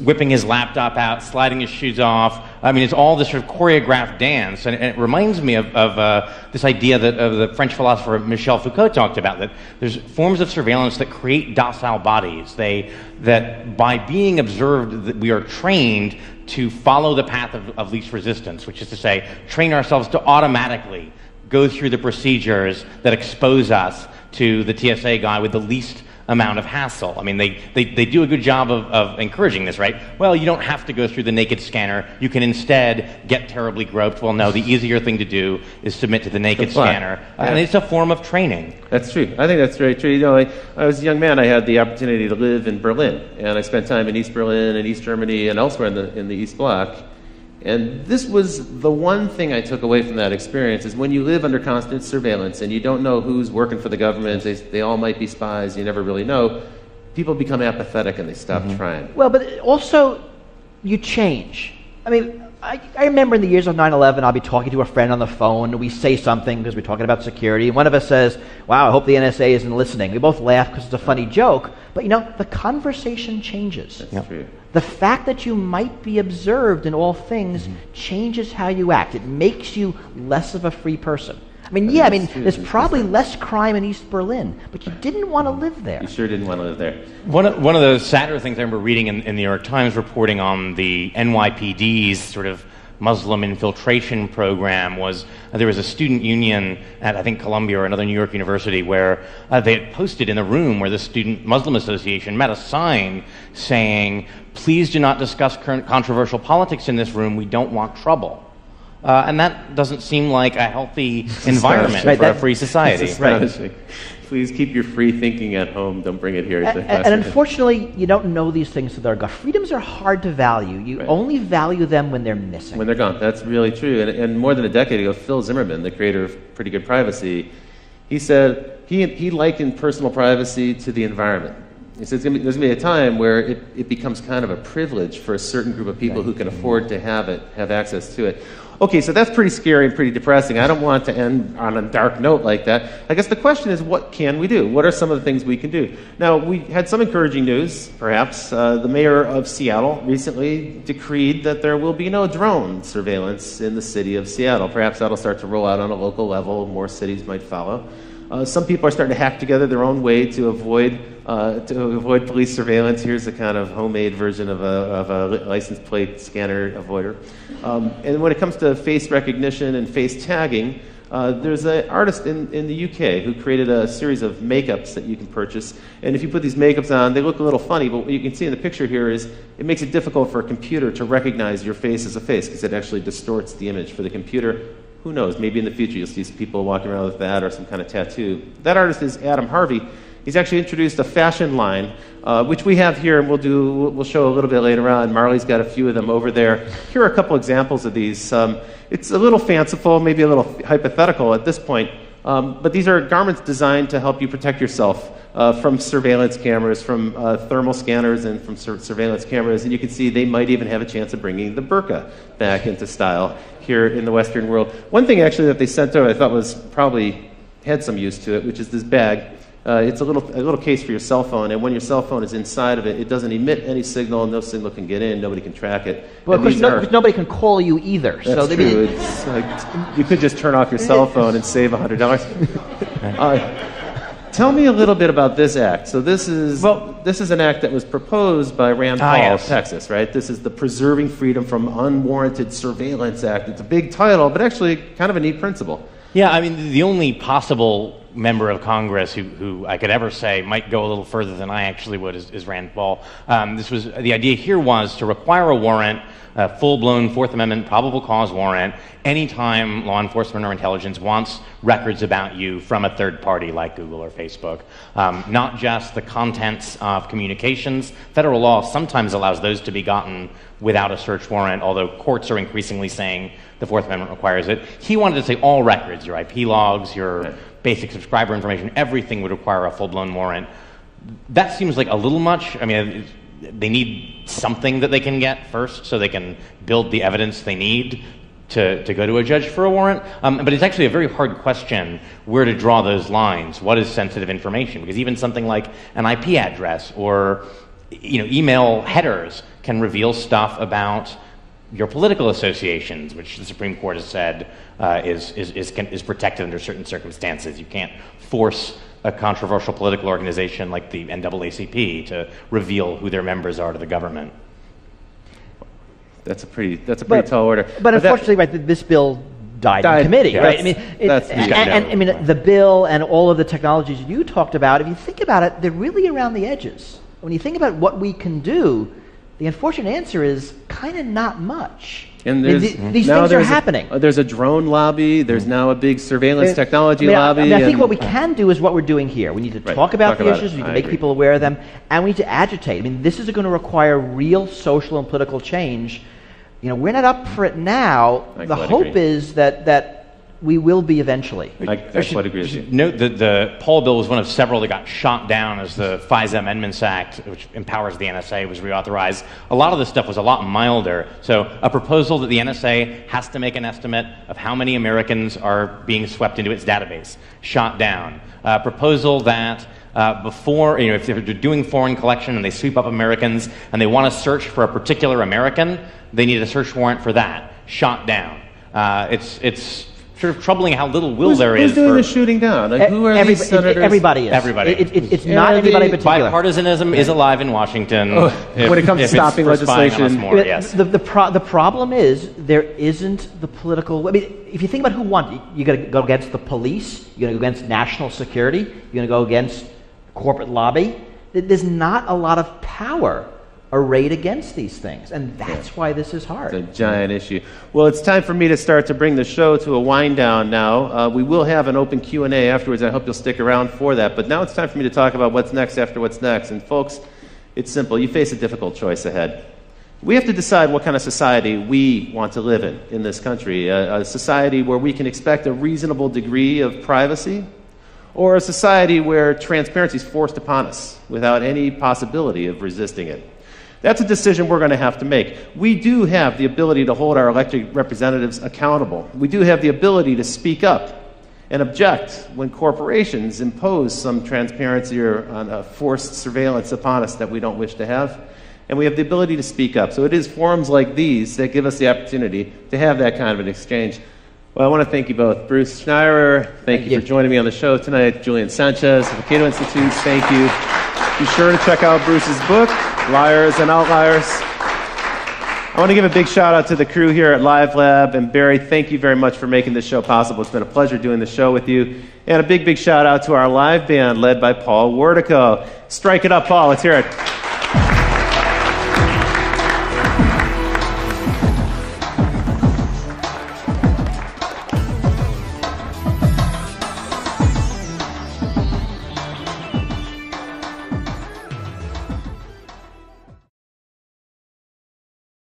whipping his laptop out, sliding his shoes off. I mean, it's all this sort of choreographed dance, and it reminds me of this idea that of the French philosopher Michel Foucault talked about, that there's forms of surveillance that create docile bodies. That by being observed, that we are trained to follow the path of least resistance, which is to say, train ourselves to automatically go through the procedures that expose us to the TSA guy with the least amount of hassle. I mean, they do a good job of encouraging this, right? Well, you don't have to go through the naked scanner. You can instead get terribly groped. Well, no, the easier thing to do is submit to the naked scanner. And it's a form of training. That's true. I think that's very true. You know, I was a young man. I had the opportunity to live in Berlin, and I spent time in East Berlin and East Germany and elsewhere in the East Bloc. And this was the one thing I took away from that experience, is when you live under constant surveillance and you don't know who's working for the government, they all might be spies, you never really know, people become apathetic and they stop trying. Well, but also, you change. I mean, I remember in the years of 9/11, I'll be talking to a friend on the phone, and we say something because we're talking about security, and one of us says, wow, I hope the NSA isn't listening. We both laugh because it's a funny joke, but the conversation changes. That's true. The fact that you might be observed in all things changes how you act. It makes you less of a free person. I mean, there's probably less crime in East Berlin, but you didn't want to live there. You sure didn't want to live there. One of the sadder things I remember reading in the New York Times reporting on the NYPD's sort of Muslim infiltration program was there was a student union at, I think, Columbia or another New York university where they had posted in the room where the Student Muslim Association met a sign saying, please do not discuss current controversial politics in this room, we don't want trouble. And that doesn't seem like a healthy environment for a free society. Right. Please keep your free thinking at home. Don't bring it here. And unfortunately, you don't know these things to their gut. Freedoms are hard to value. You only value them when they're missing. When they're gone. That's really true. And more than a decade ago, Phil Zimmerman, the creator of Pretty Good Privacy, he said he likened personal privacy to the environment. He said there's going to be a time where it becomes kind of a privilege for a certain group of people who can afford to have access to it. Okay, so that's pretty scary and pretty depressing. I don't want to end on a dark note like that. I guess the question is, what can we do? What are some of the things we can do? Now, we had some encouraging news, perhaps. The mayor of Seattle recently decreed that there will be no drone surveillance in the city of Seattle. Perhaps that'll start to roll out on a local level. More cities might follow. Some people are starting to hack together their own way to avoid police surveillance. Here's a kind of homemade version of a license plate scanner avoider. And when it comes to face recognition and face tagging, there's an artist in the UK who created a series of makeups that you can purchase. And if you put these makeups on, they look a little funny, but what you can see in the picture here is it makes it difficult for a computer to recognize your face as a face because it actually distorts the image for the computer. Who knows, maybe in the future you'll see people walking around with that or some kind of tattoo. That artist is Adam Harvey. He's actually introduced a fashion line, which we have here, and we'll show a little bit later on. Marley's got a few of them over there. Here are a couple examples of these. It's a little fanciful, maybe a little hypothetical at this point, but these are garments designed to help you protect yourself from surveillance cameras, from thermal scanners, and from surveillance cameras. And you can see they might even have a chance of bringing the burqa back into style here in the Western world. One thing actually that they sent out I thought was probably had some use to it, which is this bag. It's a little case for your cell phone, and when your cell phone is inside of it, it doesn't emit any signal. No signal can get in. Nobody can track it. Well, because nobody can call you either. That's so true. It's like, you could just turn off your cell phone and save $100. Tell me a little bit about this act. So this is an act that was proposed by Rand Paul of Texas, right? This is the Preserving Freedom from Unwarranted Surveillance Act. It's a big title, but actually kind of a neat principle. Yeah, I mean, the only possible member of Congress who I could ever say might go a little further than I actually would is Rand Paul. The idea here was to require a warrant, a full-blown Fourth Amendment probable cause warrant, anytime law enforcement or intelligence wants records about you from a third party like Google or Facebook. Not just the contents of communications. Federal law sometimes allows those to be gotten without a search warrant, although courts are increasingly saying the Fourth Amendment requires it. He wanted to say all records, your IP logs, your basic subscriber information, everything would require a full-blown warrant. That seems like a little much. I mean, they need something that they can get first so they can build the evidence they need to go to a judge for a warrant. But it's actually a very hard question where to draw those lines. What is sensitive information? Because even something like an IP address or email headers can reveal stuff about your political associations, which the Supreme Court has said is protected under certain circumstances. You can't force a controversial political organization like the NAACP to reveal who their members are to the government. That's a pretty tall order. But unfortunately, this bill died in committee, right? I mean, the bill and all of the technologies you talked about, if you think about it, they're really around the edges. When you think about what we can do, the unfortunate answer is kind of not much. And these things are happening. There's a drone lobby. There's now a big surveillance technology lobby. I think what we can do is what we're doing here. We need to talk about the issues. We need to make people aware of them, and we need to agitate. I mean, this is going to require real social and political change. We're not up for it now. The hope is that we will be eventually. I quite agree with you. Note that the Paul bill was one of several that got shot down as the FISA Amendments Act, which empowers the NSA, was reauthorized. A lot of this stuff was a lot milder. So a proposal that the NSA has to make an estimate of how many Americans are being swept into its database, shot down. A proposal that before, if they're doing foreign collection and they sweep up Americans and they want to search for a particular American, they need a search warrant for that, shot down. It's sort of troubling how little will there is. Who's doing the shooting down? Like, who are these senators? Everybody is. Everybody. It's not anybody particular. Bipartisanism is alive in Washington. When it comes to stopping legislation. Yes. The problem is there isn't the political. I mean, if you think about who won, you're going to go against the police. You're going to go against national security. You're going to go against corporate lobby. There's not a lot of power arrayed against these things, and that's why this is hard. It's a giant issue. Well, it's time for me to start to bring the show to a wind down now. We will have an open Q&A afterwards. I hope you'll stick around for that. But now it's time for me to talk about what's next after what's next. And folks, it's simple. You face a difficult choice ahead. We have to decide what kind of society we want to live in this country. A society where we can expect a reasonable degree of privacy, or a society where transparency is forced upon us without any possibility of resisting it. That's a decision we're going to have to make. We do have the ability to hold our elected representatives accountable. We do have the ability to speak up and object when corporations impose some transparency or forced surveillance upon us that we don't wish to have. And we have the ability to speak up. So it is forums like these that give us the opportunity to have that kind of an exchange. Well, I want to thank you both. Bruce Schneier, thank you for joining me on the show tonight. Julian Sanchez of the Cato Institute, thank you. Be sure to check out Bruce's book, Liars and Outliers. I want to give a big shout out to the crew here at Live Lab. And Barry, thank you very much for making this show possible. It's been a pleasure doing the show with you. And a big shout out to our live band led by Paul Wardico. Strike it up, Paul. Let's hear it.